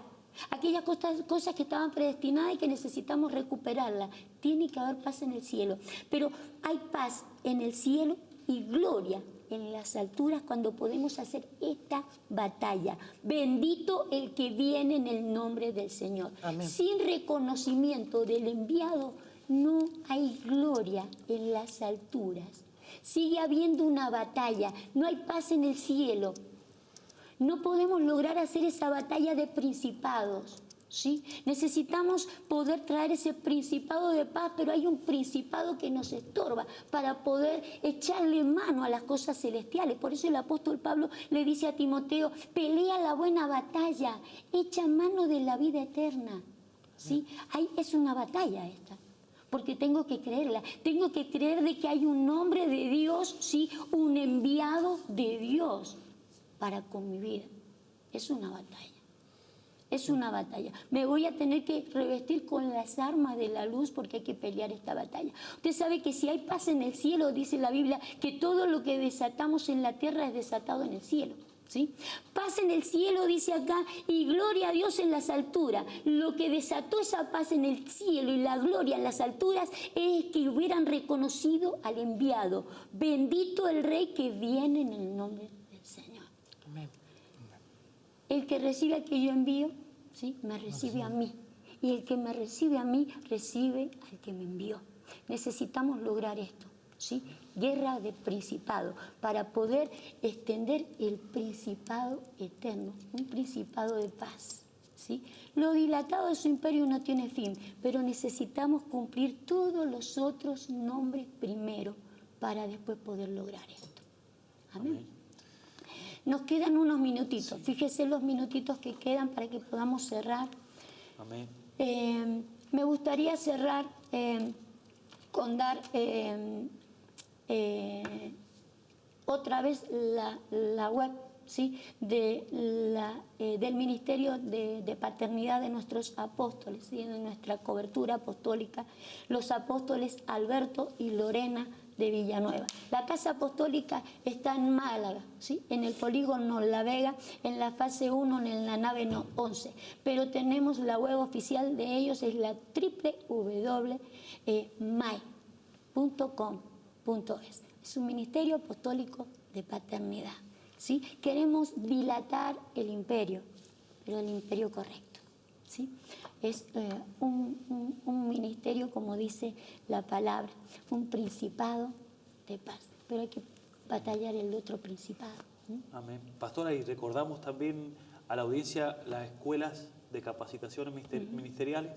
Aquellas cosas que estaban predestinadas y que necesitamos recuperarlas. Tiene que haber paz en el cielo. Pero hay paz en el cielo y gloria en las alturas cuando podemos hacer esta batalla. Bendito el que viene en el nombre del Señor. Amén. Sin reconocimiento del enviado no hay gloria en las alturas. Sigue habiendo una batalla. No hay paz en el cielo. No podemos lograr hacer esa batalla de principados, ¿sí? Necesitamos poder traer ese principado de paz, pero hay un principado que nos estorba para poder echarle mano a las cosas celestiales. Por eso el apóstol Pablo le dice a Timoteo: pelea la buena batalla, echa mano de la vida eterna, ¿sí? Ahí es una batalla esta. Porque tengo que creerla, tengo que creer de que hay un hombre de Dios, ¿sí? Un enviado de Dios para con mi vida. Es una batalla, es una batalla. Me voy a tener que revestir con las armas de la luz porque hay que pelear esta batalla. Usted sabe que si hay paz en el cielo, dice la Biblia, que todo lo que desatamos en la tierra es desatado en el cielo, ¿sí? Paz en el cielo, dice acá, y gloria a Dios en las alturas. Lo que desató esa paz en el cielo y la gloria en las alturas es que hubieran reconocido al enviado. Bendito el Rey que viene en el nombre del Señor. Amén. El que recibe al que yo envío, ¿sí? Me recibe a mí. Y el que me recibe a mí, recibe al que me envió. Necesitamos lograr esto, ¿sí? Guerra de principado, para poder extender el principado eterno, un principado de paz, ¿sí? Lo dilatado de su imperio no tiene fin, pero necesitamos cumplir todos los otros nombres primero para después poder lograr esto. Amén. Nos quedan unos minutitos. Fíjese los minutitos que quedan para que podamos cerrar. Amén. Me gustaría cerrar con dar otra vez la web, ¿sí? Del Ministerio de Paternidad de nuestros apóstoles, ¿sí? De nuestra cobertura apostólica, los apóstoles Alberto y Lorena de Villanueva. La Casa Apostólica está en Málaga, ¿sí? En el polígono La Vega, en la fase 1, en la nave 11. Pero tenemos la web oficial de ellos, es la www.mai.com.es. Es un ministerio apostólico de paternidad, ¿sí? Queremos dilatar el imperio, pero el imperio correcto, ¿sí? Es un ministerio, como dice la palabra, un principado de paz. Pero hay que batallar el otro principado. Amén. Pastora, y recordamos también a la audiencia las escuelas de capacitaciones ministeriales.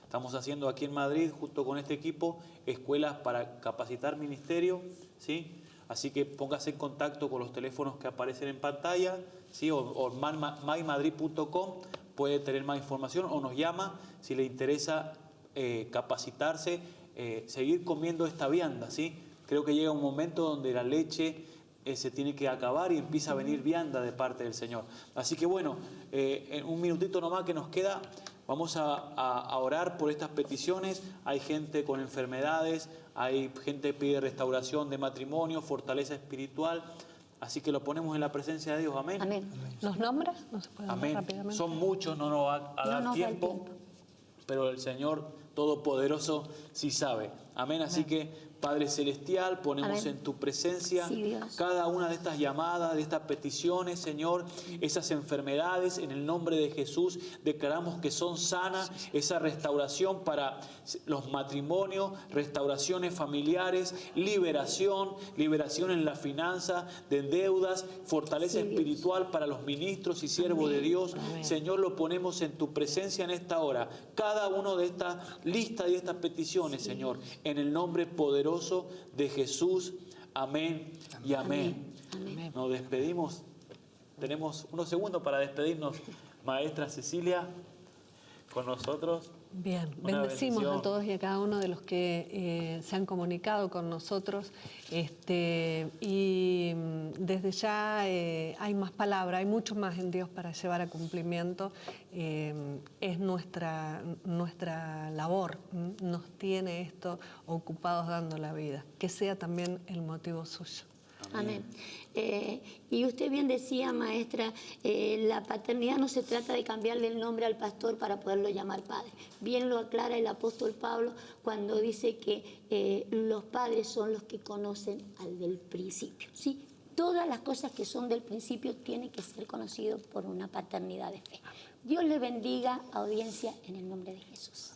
Estamos haciendo aquí en Madrid, junto con este equipo, escuelas para capacitar ministerio, ¿sí? Así que póngase en contacto con los teléfonos que aparecen en pantalla, ¿sí? O mymadrid.com, puede tener más información o nos llama si le interesa capacitarse, seguir comiendo esta vianda, ¿sí? Creo que llega un momento donde la leche se tiene que acabar y empieza a venir vianda de parte del Señor. Así que bueno, en un minutito nomás que nos queda, vamos a orar por estas peticiones. Hay gente con enfermedades, hay gente que pide restauración de matrimonio, fortaleza espiritual. Así que lo ponemos en la presencia de Dios. Amén. Amén. ¿Los nombres? No se pueden dar Amén. rápidamente. Son muchos, no nos va a No dar nos da el tiempo, tiempo. pero el Señor Todopoderoso sí sabe. Amén. Así que, Padre Celestial, ponemos Amén. en tu presencia Sí, Dios. cada una de estas llamadas, de estas peticiones, Señor, esas enfermedades, en el nombre de Jesús, declaramos que son sanas, esa restauración para los matrimonios, restauraciones familiares, liberación en la finanza, de deudas, fortaleza Sí, Dios. espiritual para los ministros y siervos de Dios. Señor, lo ponemos en tu presencia en esta hora, cada uno de estas listas y estas peticiones, Señor, en el nombre poderoso de Jesús. Amén y amén. Amén. Nos despedimos. Tenemos unos segundos para despedirnos. Maestra Cecilia, con nosotros. Bien, Una bendecimos bendición. a todos y a cada uno de los que se han comunicado con nosotros. Y desde ya hay más palabra, hay mucho más en Dios para llevar a cumplimiento. Es nuestra labor, nos tiene esto ocupados dando la vida. Que sea también el motivo suyo. Amén. Y usted bien decía, maestra, la paternidad no se trata de cambiarle el nombre al pastor para poderlo llamar padre. Bien lo aclara el apóstol Pablo cuando dice que los padres son los que conocen al del principio. ¿Sí? Todas las cosas que son del principio tienen que ser conocidas por una paternidad de fe. Dios le bendiga, audiencia, en el nombre de Jesús.